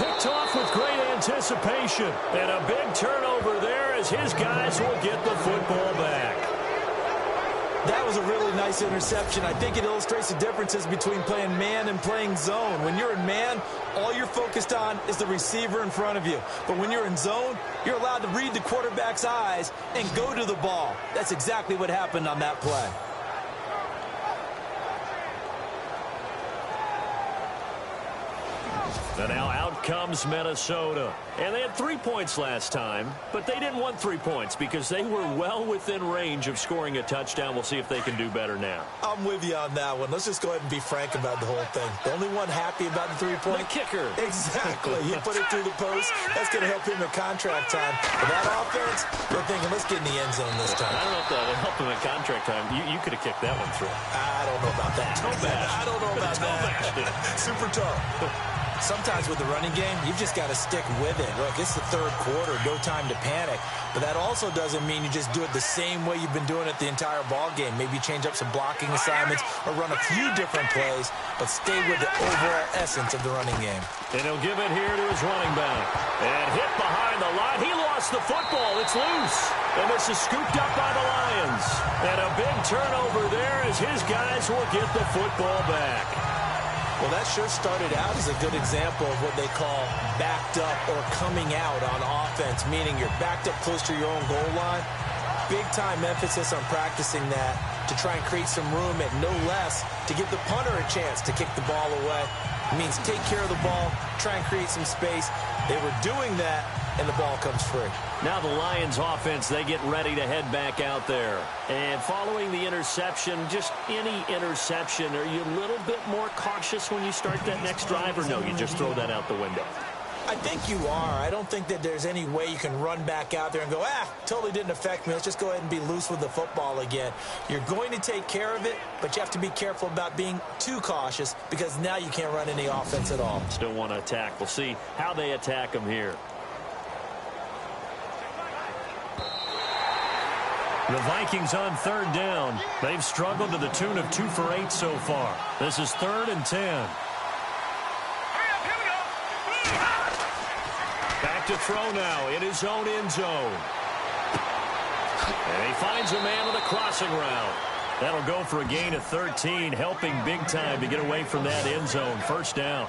Picked off with great anticipation. And a big turnover there as his guys will get the football back. That was a really nice interception. I think it illustrates the differences between playing man and playing zone. When you're in man, all you're focused on is the receiver in front of you. But when you're in zone, you're allowed to read the quarterback's eyes and go to the ball. That's exactly what happened on that play. And now out comes Minnesota. And they had 3 points last time, but they didn't want 3 points because they were well within range of scoring a touchdown. We'll see if they can do better now. I'm with you on that one. Let's just go ahead and be frank about the whole thing. The only one happy about the 3-point? The kicker. Exactly. He put it through the post. That's going to help him at contract time. But that offense, they're thinking, let's get in the end zone this time. I don't know if that would help him at contract time. You could have kicked that one through. I don't know about that. I don't know about that. Super tough. Sometimes with the running game, you've just got to stick with it. Look, it's the third quarter, no time to panic. But that also doesn't mean you just do it the same way you've been doing it the entire ball game. Maybe change up some blocking assignments or run a few different plays, but stay with the overall essence of the running game. And he'll give it here to his running back. And hit behind the line. He lost the football. It's loose. And this is scooped up by the Lions. And a big turnover there as his guys will get the football back. Well, that sure started out as a good example of what they call backed up or coming out on offense, meaning you're backed up close to your own goal line. Big-time emphasis on practicing that to try and create some room at no less to give the punter a chance to kick the ball away. It means take care of the ball, try and create some space. They were doing that, and the ball comes free. Now the Lions offense, they get ready to head back out there. And following the interception, just any interception, are you a little bit more cautious when you start that next drive, or no, you just throw that out the window? I think you are. I don't think that there's any way you can run back out there and go, totally didn't affect me. Let's just go ahead and be loose with the football again. You're going to take care of it, but you have to be careful about being too cautious because now you can't run any offense at all. Still want to attack. We'll see how they attack them here. The Vikings on third down. They've struggled to the tune of 2 for 8 so far. This is 3rd and 10. Back to throw now in his own end zone. And he finds a man on the crossing route. That'll go for a gain of 13, helping big time to get away from that end zone. First down.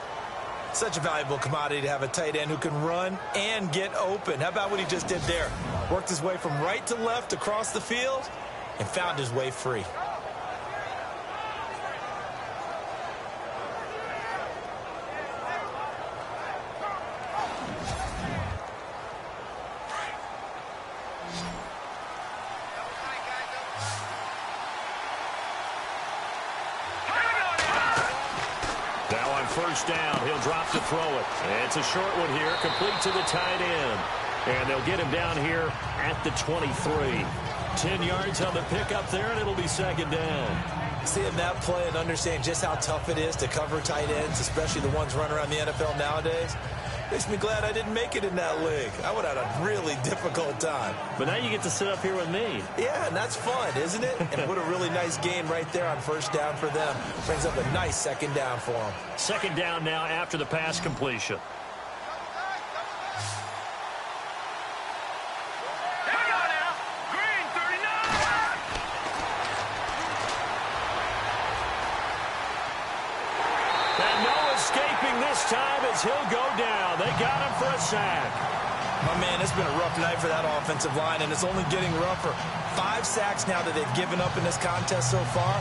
Such a valuable commodity to have a tight end who can run and get open. How about what he just did there? Worked his way from right to left across the field and found his way free. First down, he'll drop to throw it. It's a short one here, complete to the tight end. And they'll get him down here at the 23. 10 yards on the pickup there, and it'll be second down. Seeing that play and understand just how tough it is to cover tight ends, especially the ones running around the NFL nowadays, makes me glad I didn't make it in that league. I would have had a really difficult time. But now you get to sit up here with me. Yeah, and that's fun, isn't it? And what a really nice game right there on first down for them. Brings up a nice second down for them. Second down now after the pass completion. This time as he'll go down. They got him for a sack. My man, it's been a rough night for that offensive line, and it's only getting rougher. 5 sacks now that they've given up in this contest so far.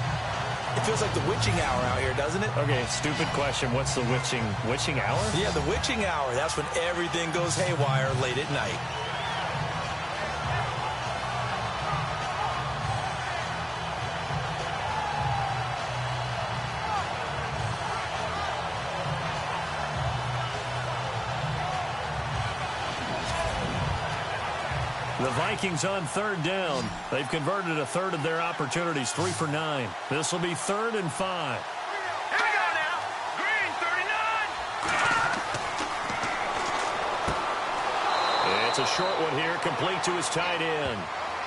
It feels like the witching hour out here, doesn't it? Okay, stupid question. What's the witching hour? Yeah, the witching hour. That's when everything goes haywire late at night. The Vikings on third down. They've converted a third of their opportunities, 3 for 9. This will be 3rd and 5. Here we go now. Green 39. It's a short one here, complete to his tight end.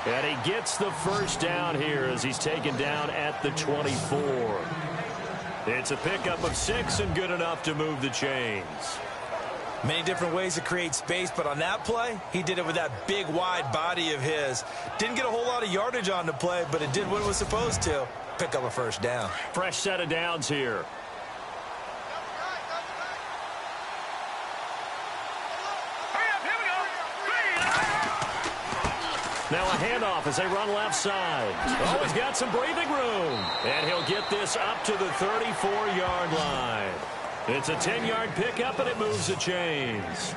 And he gets the first down here as he's taken down at the 24. It's a pickup of 6 and good enough to move the chains. Many different ways to create space, but on that play, he did it with that big, wide body of his. Didn't get a whole lot of yardage on the play, but it did what it was supposed to. Pick up a first down. Fresh set of downs here. Now a handoff as they run left side. Oh, he's got some breathing room. And he'll get this up to the 34-yard line. It's a 10-yard pickup, and it moves the chains.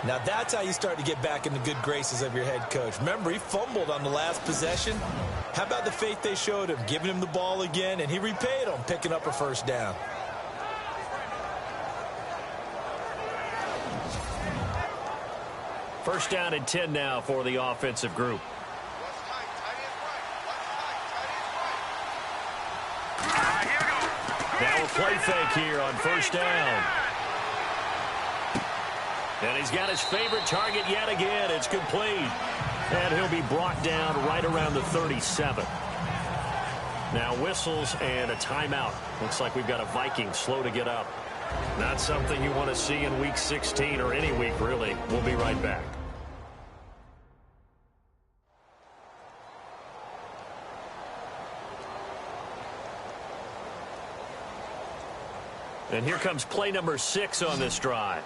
Now that's how you start to get back in the good graces of your head coach. Remember, he fumbled on the last possession. How about the faith they showed him, giving him the ball again, and he repaid them, picking up a first down. First down and 10 now for the offensive group. Now a play fake here on first down. And he's got his favorite target yet again. It's complete. And he'll be brought down right around the 37. Now whistles and a timeout. Looks like we've got a Viking slow to get up. Not something you want to see in Week 16 or any week, really. We'll be right back. And here comes play number 6 on this drive.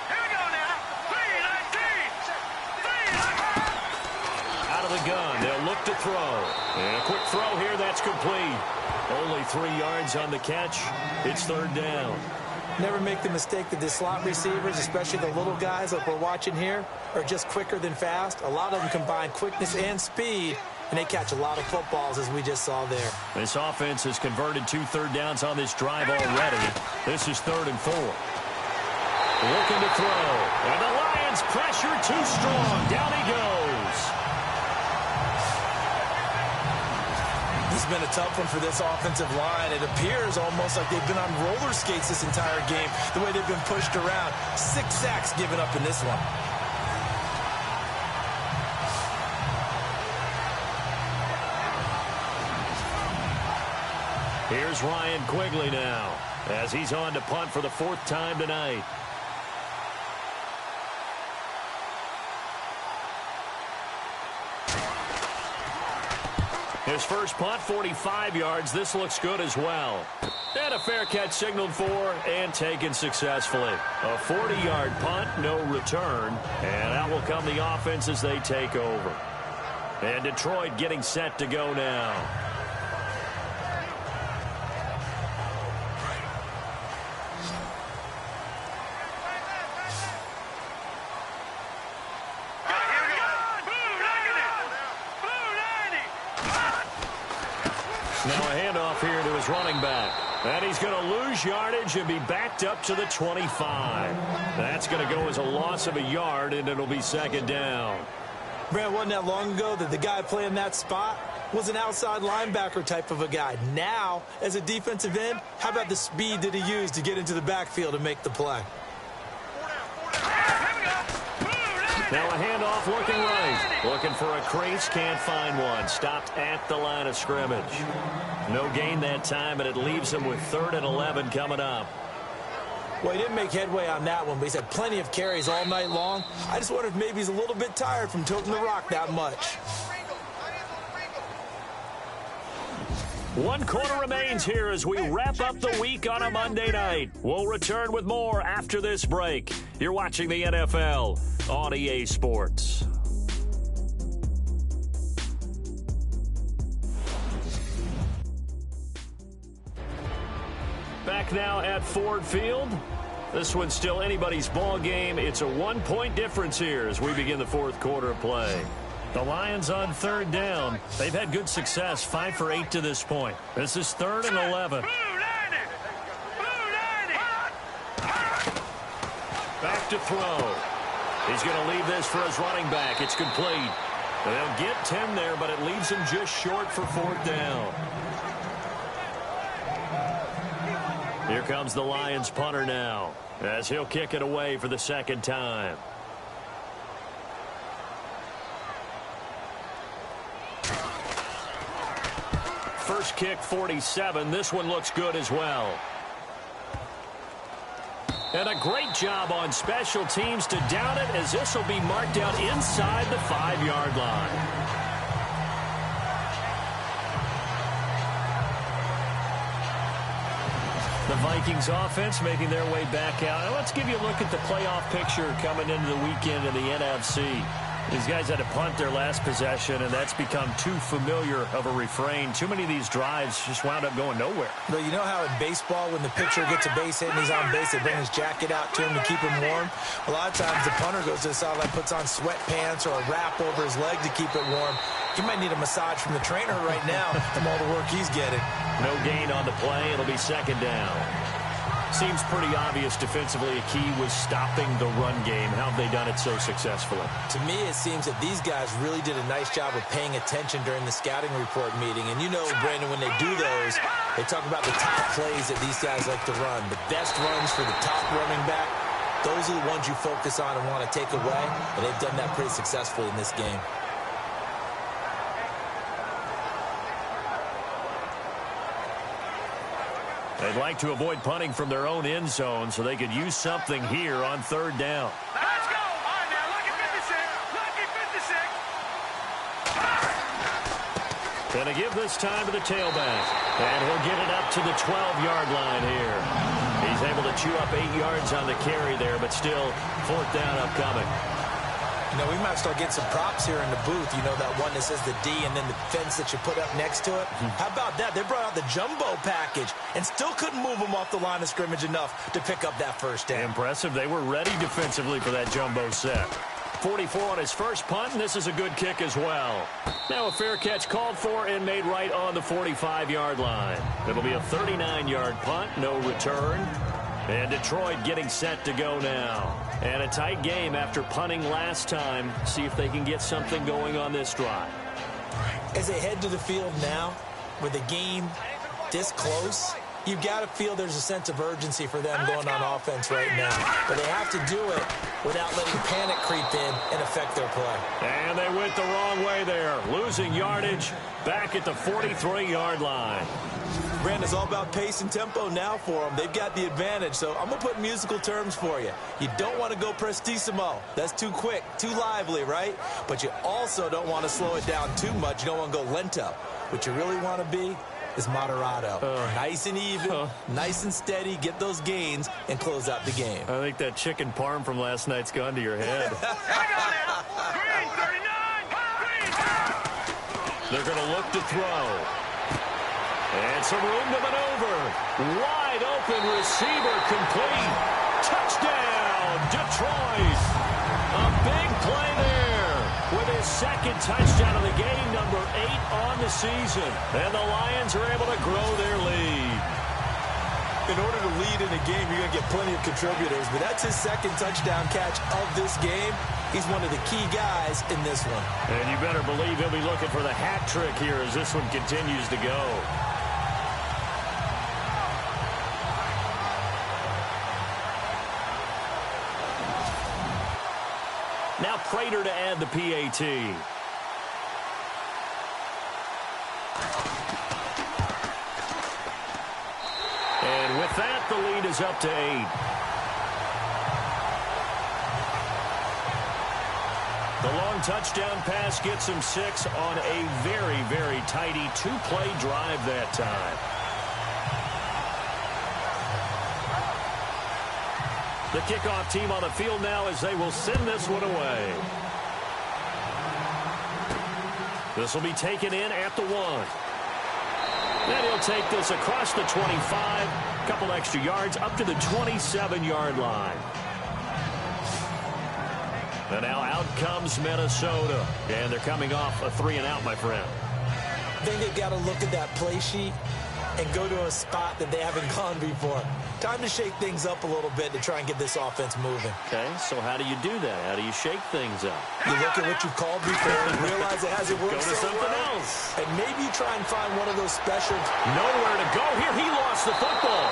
Here we go now. 3-19. Out of the gun, they'll look to throw. And a quick throw here, that's complete. Only 3 yards on the catch. It's third down. Never make the mistake that the slot receivers, especially the little guys like we're watching here, are just quicker than fast. A lot of them combine quickness and speed, and they catch a lot of footballs, as we just saw there. This offense has converted 2 third downs on this drive already. This is 3rd and 4. Looking to throw. And the Lions pressure too strong. Down he goes. This has been a tough one for this offensive line. It appears almost like they've been on roller skates this entire game, the way they've been pushed around. 6 sacks given up in this one. Here's Ryan Quigley now, as he's on to punt for the 4th time tonight. His first punt, 45 yards. This looks good as well. And a fair catch signaled for and taken successfully. A 40-yard punt, no return. And out will come the offense as they take over. And Detroit getting set to go now. Now a handoff here to his running back. And he's going to lose yardage and be backed up to the 25. That's going to go as a loss of a yard, and it'll be 2nd down. Brad, wasn't that long ago that the guy playing that spot was an outside linebacker type of a guy. Now, as a defensive end, how about the speed that he used to get into the backfield and make the play? Now a handoff looking right. Looking for a crease, can't find one. Stopped at the line of scrimmage. No gain that time, but it leaves him with 3rd and 11 coming up. Well, he didn't make headway on that one, but he's had plenty of carries all night long. I just wonder if maybe he's a little bit tired from tilting the rock that much. 1 quarter remains here as we wrap up the week on a Monday night. We'll return with more after this break. You're watching the NFL on EA Sports. Back now at Ford Field. This one's still anybody's ball game. It's a 1-point difference here as we begin the 4th quarter of play. The Lions on 3rd down. They've had good success, 5 for 8 to this point. This is 3rd and 11. Back to throw. He's going to leave this for his running back. It's complete. They'll get 10 there, but it leaves him just short for 4th down. Here comes the Lions punter now, as he'll kick it away for the 2nd time. first kick 47. This one looks good as well. And a great job on special teams to down it, as this will be marked out inside the 5-yard line. The Vikings offense making their way back out. Now let's give you a look at the playoff picture coming into the weekend in the NFC. These guys had to punt their last possession, and that's become too familiar of a refrain. Too many of these drives just wound up going nowhere. But you know how in baseball, when the pitcher gets a base hit and he's on base, they bring his jacket out to him to keep him warm? A lot of times the punter goes to the sideline, puts on sweatpants or a wrap over his leg to keep it warm. He might need a massage from the trainer right now from all the work he's getting. No gain on the play. It'll be second down. Seems pretty obvious defensively a key was stopping the run game. How have they done it so successfully? To me, it seems that these guys really did a nice job of paying attention during the scouting report meeting. And you know, Brandon, when they do those, they talk about the top plays that these guys like to run. The best runs for the top running back, those are the ones you focus on and want to take away. And they've done that pretty successfully in this game. They'd like to avoid punting from their own end zone so they could use something here on third down. Let's go. All right, now, lucky 56. Lucky 56. Gonna give this time to the tailback. And he'll get it up to the 12-yard line here. He's able to chew up 8 yards on the carry there, but still fourth down upcoming. You know, we might start getting some props here in the booth. You know, that one that says the D and then the fence that you put up next to it. How about that? They brought out the jumbo package and still couldn't move them off the line of scrimmage enough to pick up that first down. Impressive. They were ready defensively for that jumbo set. 44 on his first punt, and this is a good kick as well. Now a fair catch called for and made right on the 45-yard line. It'll be a 39-yard punt, no return. And Detroit getting set to go now. And a tight game after punting last time. See if they can get something going on this drive. As they head to the field now, with the game this close, you've got to feel there's a sense of urgency for them going on offense right now. But they have to do it without letting panic creep in and affect their play. And they went the wrong way there. Losing yardage back at the 43-yard line. Brandon, it's all about pace and tempo now for them. They've got the advantage, so I'm going to put musical terms for you. You don't want to go prestissimo. That's too quick, too lively, right? But you also don't want to slow it down too much. You don't want to go lento. What you really want to be is moderato. Nice and even, nice and steady, get those gains, and close out the game. I think that chicken parm from last night's gone to your head. Green, 39. Green. They're going to look to throw. And some room to maneuver. Wide open receiver complete. Touchdown, Detroit. A big play there with his second touchdown of the game, number 8 on the season. And the Lions are able to grow their lead. In order to lead in a game, you're going to get plenty of contributors, but that's his second touchdown catch of this game. He's one of the key guys in this one. And you better believe he'll be looking for the hat trick here as this one continues to go. Now Prater to add the PAT. And with that, the lead is up to 8. The long touchdown pass gets him 6 on a very, very tidy 2-play drive that time. The kickoff team on the field now as they will send this one away. This will be taken in at the 1. Then he'll take this across the 25, a couple extra yards up to the 27-yard line. And now out comes Minnesota. And they're coming off a 3-and-out, my friend. I think they've got to look at that play sheet and go to a spot that they haven't gone before. Time to shake things up a little bit to try and get this offense moving. Okay, so how do you do that? How do you shake things up? You look at what you've called before and realize it hasn't worked Go to so something well. else. And maybe you try and find one of those special. Nowhere to go here. He lost the football.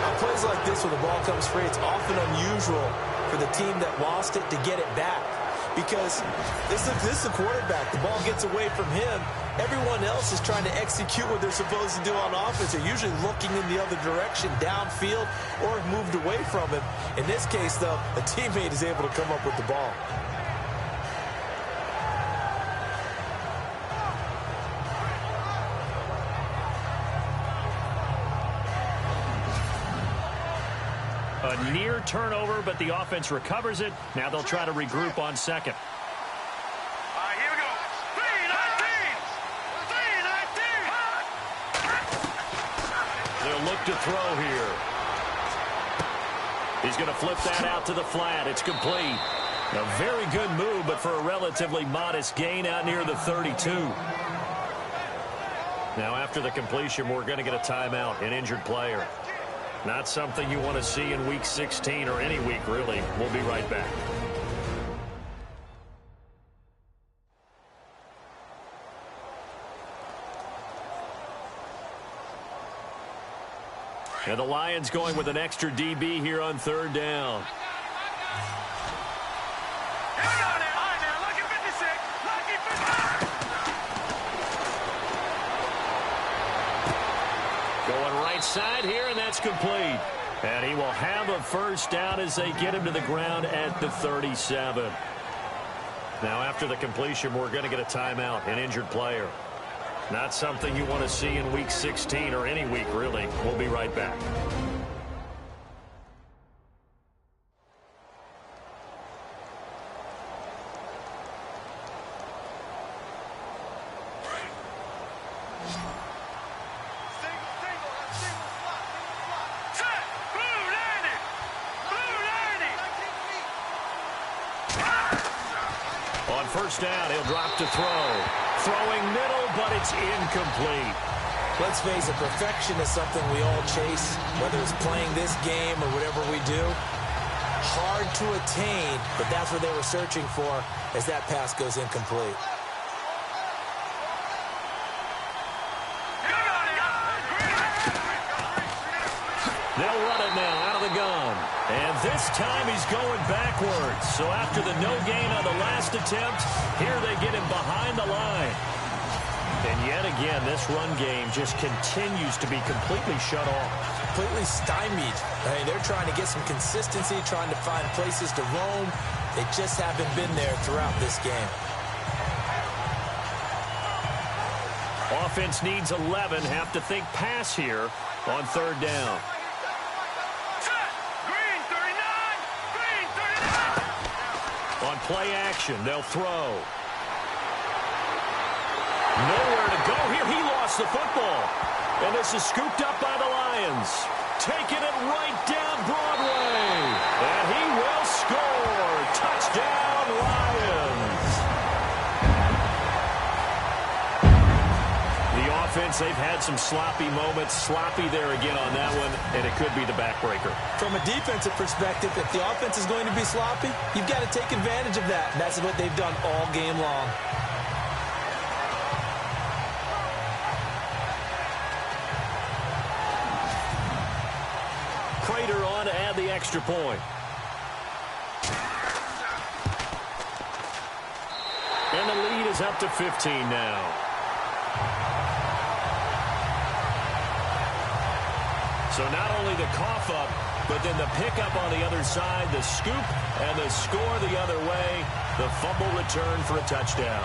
On plays like this, when the ball comes free, it's often unusual for the team that lost it to get it back, because this is the quarterback. The ball gets away from him. Everyone else is trying to execute what they're supposed to do on offense. They're usually looking in the other direction, downfield, or moved away from him. In this case, though, a teammate is able to come up with the ball. A near turnover, but the offense recovers it. Now they'll try to regroup on second. All right, here we go. 3-19. They'll look to throw here. He's going to flip that out to the flat. It's complete. A very good move, but for a relatively modest gain out near the 32. Now after the completion, we're going to get a timeout, an injured player. Not something you want to see in Week 16 or any week, really. We'll be right back. And the Lions going with an extra DB here on third down. Here we go now. All right, now, lucky 56. Lucky 55. Going right side here, and that's complete. And he will have a first down as they get him to the ground at the 37. Now after the completion, we're going to get a timeout, an injured player. Not something you want to see in Week 16 or any week, really. We'll be right back. Set. Blue 90. Blue 90. On first down, he'll drop to throw. Throwing middle, but it's incomplete. Let's face it, perfection is something we all chase, whether it's playing this game or whatever we do. Hard to attain, but that's what they were searching for as that pass goes incomplete. They'll run it now out of the gun. And this time he's going backwards. So after the no gain on the last attempt, here they get him behind the line. And yet again, this run game just continues to be completely shut off. Completely stymied. I mean, they're trying to get some consistency, trying to find places to roam. They just haven't been there throughout this game. Offense needs 11. Have to think pass here on third down. Green 39. Green 39. On play action, they'll throw. Nowhere to go here. He lost the football. And this is scooped up by the Lions. Taking it right down Broadway. And he will score. Touchdown, Lions. The offense, they've had some sloppy moments. Sloppy there again on that one. And it could be the backbreaker. From a defensive perspective, if the offense is going to be sloppy, you've got to take advantage of that. And that's what they've done all game long. Prater on to add the extra point. And the lead is up to 15 now. So not only the cough up, but then the pickup on the other side, the scoop, and the score the other way. The fumble return for a touchdown.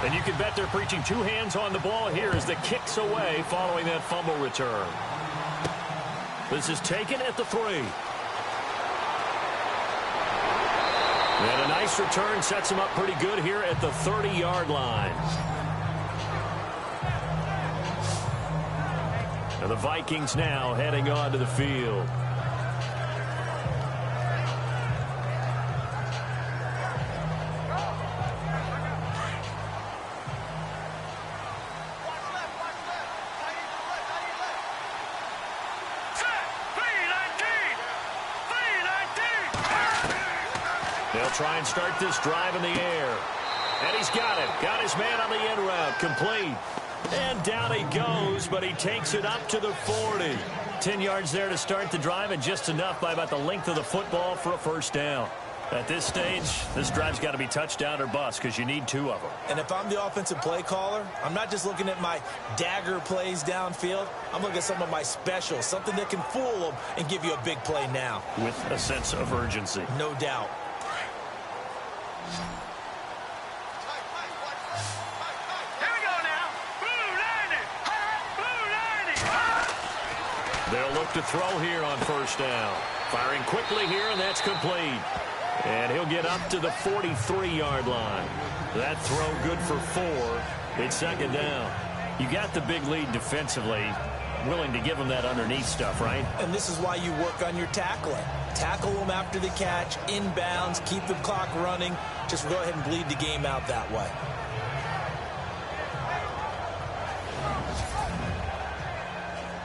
And you can bet they're preaching two hands on the ball here as the kick's away following that fumble return. This is taken at the 3. And a nice return sets him up pretty good here at the 30-yard line. And the Vikings now heading onto the field. They'll try and start this drive in the air. And he's got it. Got his man on the end route. Complete. And down he goes, but he takes it up to the 40. 10 yards there to start the drive, and just enough by about the length of the football for a first down. At this stage, this drive's got to be touchdown or bust because you need 2 of them. And if I'm the offensive play caller, I'm not just looking at my dagger plays downfield. I'm looking at some of my specials, something that can fool them and give you a big play now. With a sense of urgency. No doubt. Here we go now. Blue 90. They'll look to throw here on first down. Firing quickly here, and that's complete. And he'll get up to the 43-yard line. That throw good for 4. It's second down. You got the big lead defensively. Willing to give them that underneath stuff, right? And this is why you work on your tackling. Tackle them after the catch, inbounds, keep the clock running. Just go ahead and bleed the game out that way.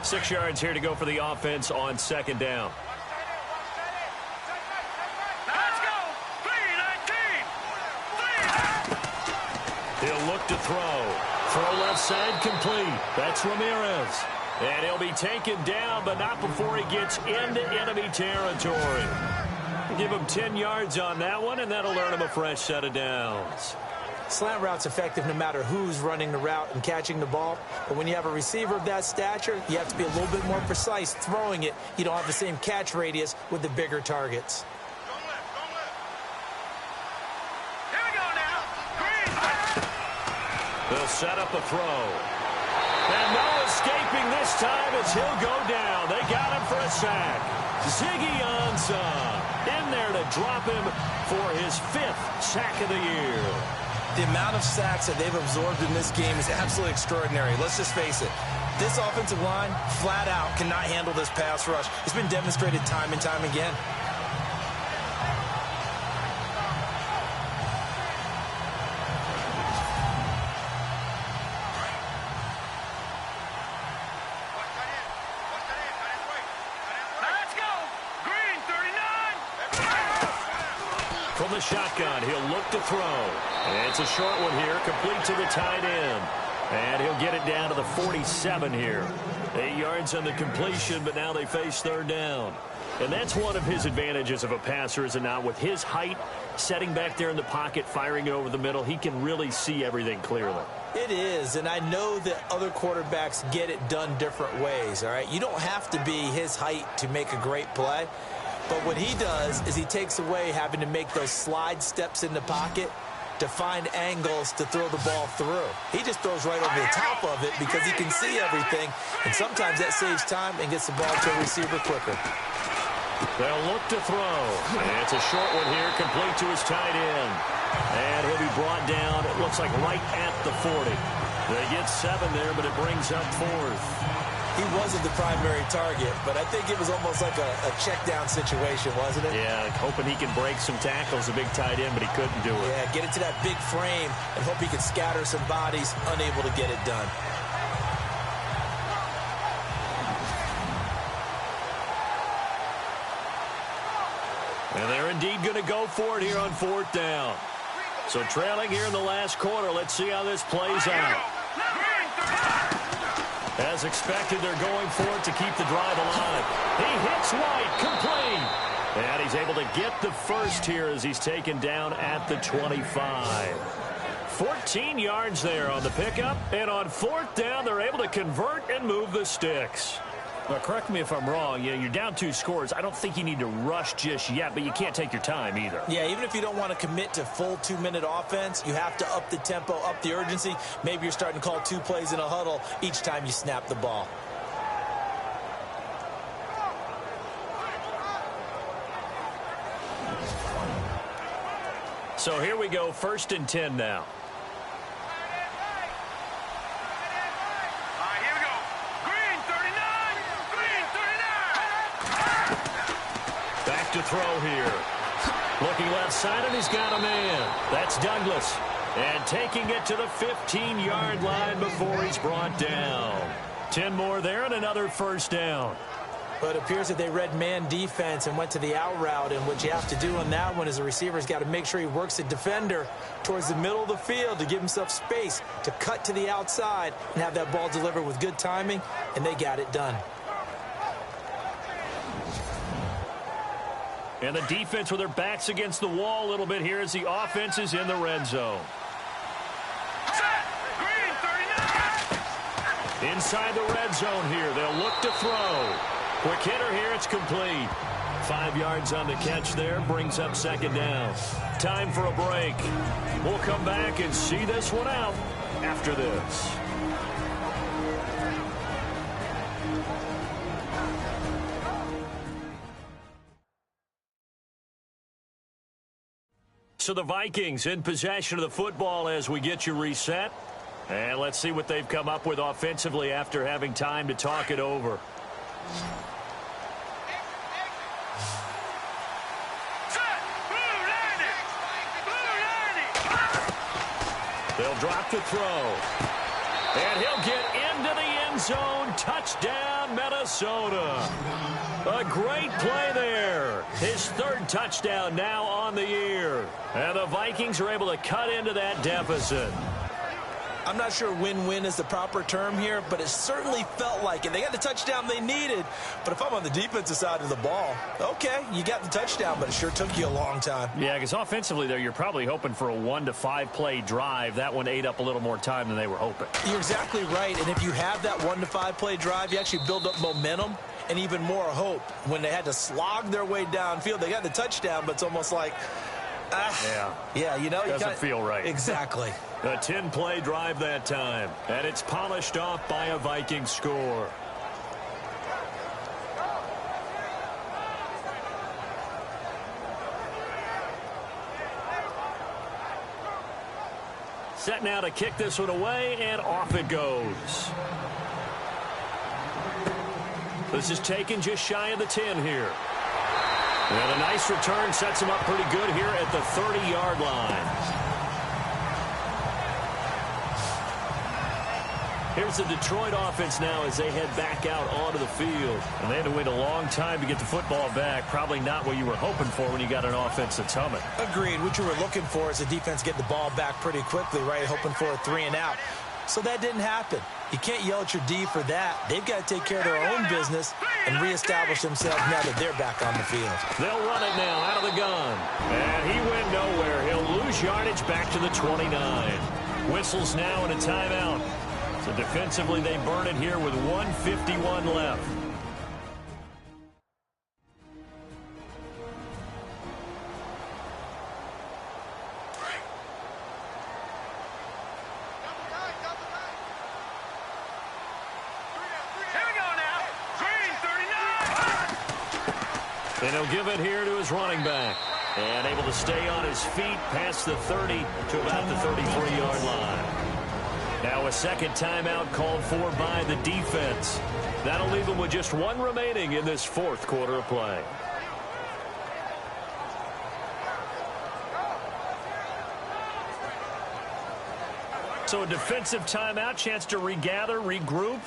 Six yards here to go for the offense on second down. Let's go. 3-19. He'll look to throw. Throw left side complete. That's Ramirez. And he'll be taken down, but not before he gets into enemy territory. Give him 10 yards on that one, and that'll earn him a fresh set of downs. Slant route's effective no matter who's running the route and catching the ball. But when you have a receiver of that stature, you have to be a little bit more precise throwing it. You don't have the same catch radius with the bigger targets. Here we go now. Green. They'll set up a throw. And no escaping this time as he'll go down. They got him for a sack. Ziggy Ansah in there to drop him for his 5th sack of the year. The amount of sacks that they've absorbed in this game is absolutely extraordinary. Let's just face it. This offensive line, flat out, cannot handle this pass rush. It's been demonstrated time and time again. Let's go. Green 39. From the shotgun, he'll look to throw. And it's a short one here, complete to the tight end. And he'll get it down to the 47 here. 8 yards on the completion, but now they face third down. And that's one of his advantages of a passer, is it not? With his height, setting back there in the pocket, firing it over the middle, he can really see everything clearly. It is, and I know that other quarterbacks get it done different ways, all right? You don't have to be his height to make a great play. But what he does is he takes away having to make those slide steps in the pocket to find angles to throw the ball through. He just throws right over the top of it because he can see everything, and sometimes that saves time and gets the ball to a receiver quicker. They'll look to throw. And it's a short one here, complete to his tight end. And he'll be brought down, it looks like right at the 40. They get 7 there, but it brings up 4th. He wasn't the primary target, but I think it was almost like a check-down situation, wasn't it? Yeah, hoping he could break some tackles, a big tight end, but he couldn't do it. Yeah, get it to that big frame and hope he could scatter some bodies, unable to get it done. And they're indeed going to go for it here on 4th down. So trailing here in the last quarter, let's see how this plays out. As expected, they're going for it to keep the drive alive. He hits White, complete. And he's able to get the first here as he's taken down at the 25. 14 yards there on the pickup. And on 4th down, they're able to convert and move the sticks. Now, correct me if I'm wrong. You're down 2 scores. I don't think you need to rush just yet, but you can't take your time either. Yeah, even if you don't want to commit to full 2-minute offense, you have to up the tempo, up the urgency. Maybe you're starting to call 2 plays in a huddle each time you snap the ball. So here we go, 1st and 10 now. To throw here. Looking left side, and he's got a man. That's Douglas. And taking it to the 15-yard line before he's brought down. 10 more there and another first down. But it appears that they read man defense and went to the out route, and what you have to do on that one is the receiver's got to make sure he works the defender towards the middle of the field to give himself space to cut to the outside and have that ball delivered with good timing, and they got it done. And the defense with their backs against the wall a little bit here as the offense is in the red zone. Inside the red zone here, they'll look to throw. Quick hitter here, it's complete. 5 yards on the catch there, brings up second down. Time for a break. We'll come back and see this one out after this. So the Vikings in possession of the football as we get you reset. And let's see what they've come up with offensively after having time to talk it over. They'll drop the throw. And he'll get into the end zone. Touchdown, Minnesota. A great play there. His third touchdown now on the year. And the Vikings are able to cut into that deficit. I'm not sure win-win is the proper term here, but it certainly felt like it. They got the touchdown they needed, but if I'm on the defensive side of the ball, okay, you got the touchdown, but it sure took you a long time. Yeah, because offensively there, you're probably hoping for a 1 to 5 play drive. That one ate up a little more time than they were hoping. You're exactly right, and if you have that 1 to 5 play drive, you actually build up momentum and even more hope. When they had to slog their way downfield, they got the touchdown, but it's almost like, yeah, you know, doesn't feel right. Exactly. A 10-play drive that time, and it's polished off by a Viking score. Set now to kick this one away, and off it goes. This is taken just shy of the 10 here. And a nice return sets him up pretty good here at the 30-yard line. Here's the Detroit offense now as they head back out onto the field. And they had to wait a long time to get the football back. Probably not what you were hoping for when you got an offense that's humming. Agreed. What you were looking for is the defense get the ball back pretty quickly, right? Hoping for a 3 and out. So that didn't happen. You can't yell at your D for that. They've got to take care of their own business and reestablish themselves now that they're back on the field. They'll run it now out of the gun. And he went nowhere. He'll lose yardage back to the 29. Whistles now and a timeout. So defensively, they burn it here with 1:51 left. And he'll give it here to his running back. And able to stay on his feet past the 30 to about the 33-yard line. Now a second timeout called for by the defense. That'll leave them with just one remaining in this fourth quarter of play. So a defensive timeout, chance to regather, regroup,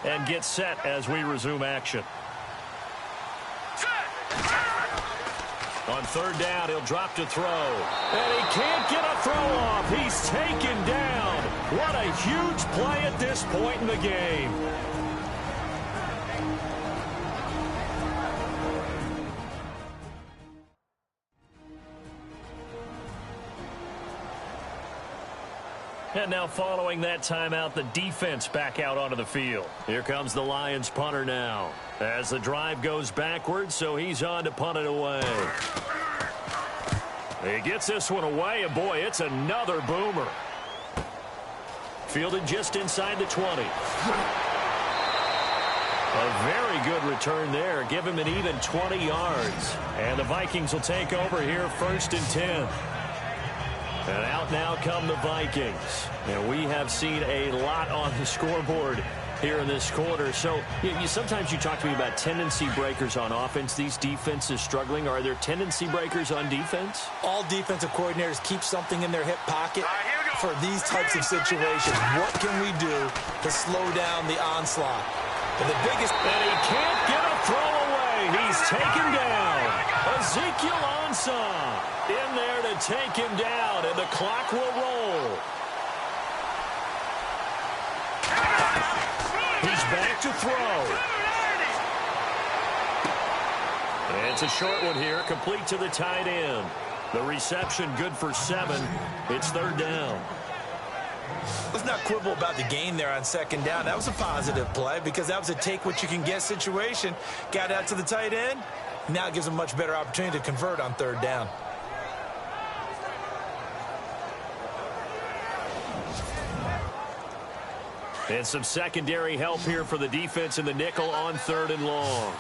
and get set as we resume action. On third down, he'll drop to throw. And he can't get a throw off. He's taken down. What a huge play at this point in the game. And now following that timeout, the defense back out onto the field. Here comes the Lions punter now. As the drive goes backwards, so he's on to punt it away. He gets this one away, and boy, it's another boomer. Fielded just inside the 20. A very good return there. Give him an even 20 yards. And the Vikings will take over here first and 10. And out now come the Vikings. And we have seen a lot on the scoreboard here in this quarter. So sometimes you talk to me about tendency breakers on offense. These defenses struggling. Are there tendency breakers on defense? All defensive coordinators keep something in their hip pocket for these types of situations. What can we do to slow down the onslaught? But the biggest... And he can't get a throw away. He's taken down. Ezekiel Ansah in there to take him down, and the clock will roll. He's back to throw. And it's a short one here, complete to the tight end. The reception good for 7. It's 3rd down. Let's not quibble about the gain there on 2nd down. That was a positive play because that was a take-what-you-can-get situation. Got out to the tight end. Now it gives them a much better opportunity to convert on 3rd down. And some secondary help here for the defense in the nickel on 3rd and long.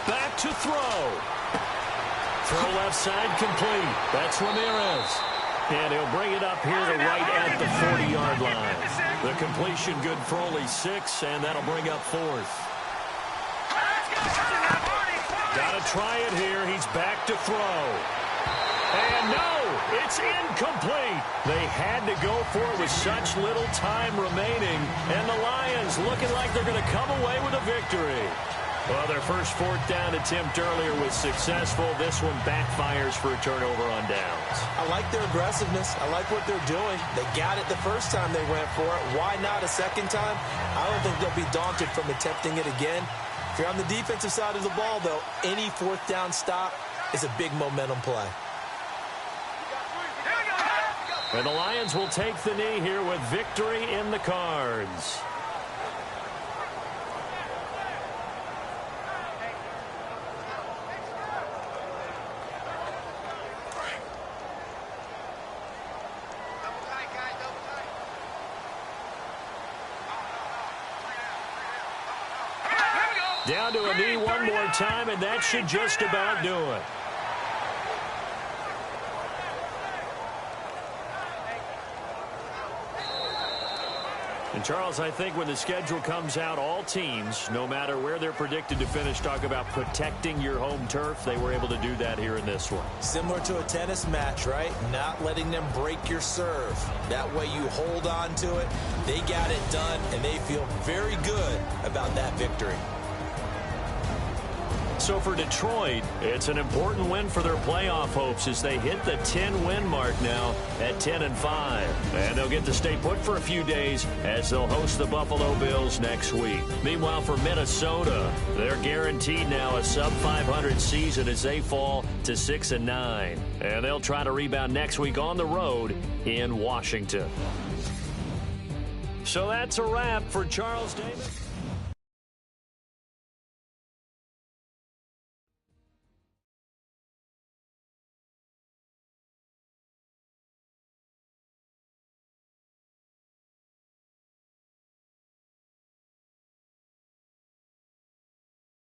Back to throw. Throw left side complete. That's Ramirez. And he'll bring it up here to right at the 40-yard line. The completion good for only 6, and that'll bring up 4th. Gotta try it here. He's back to throw. And no, it's incomplete. They had to go for it with such little time remaining. And the Lions looking like they're going to come away with a victory. Well, their first 4th down attempt earlier was successful. This one backfires for a turnover on downs. I like their aggressiveness. I like what they're doing. They got it the first time they went for it. Why not a second time? I don't think they'll be daunted from attempting it again. If you're on the defensive side of the ball, though, any 4th down stop is a big momentum play. And the Lions will take the knee here with victory in the cards. Down to a knee one more time, and that should just about do it. And, Charles, I think when the schedule comes out, all teams, no matter where they're predicted to finish, talk about protecting your home turf. They were able to do that here in this one. Similar to a tennis match, right? Not letting them break your serve. That way you hold on to it. They got it done, and they feel very good about that victory. So for Detroit, it's an important win for their playoff hopes as they hit the 10-win mark now at 10-5. And they'll get to stay put for a few days as they'll host the Buffalo Bills next week. Meanwhile, for Minnesota, they're guaranteed now a sub-500 season as they fall to 6-9. And they'll try to rebound next week on the road in Washington. So that's a wrap for Charles Davis.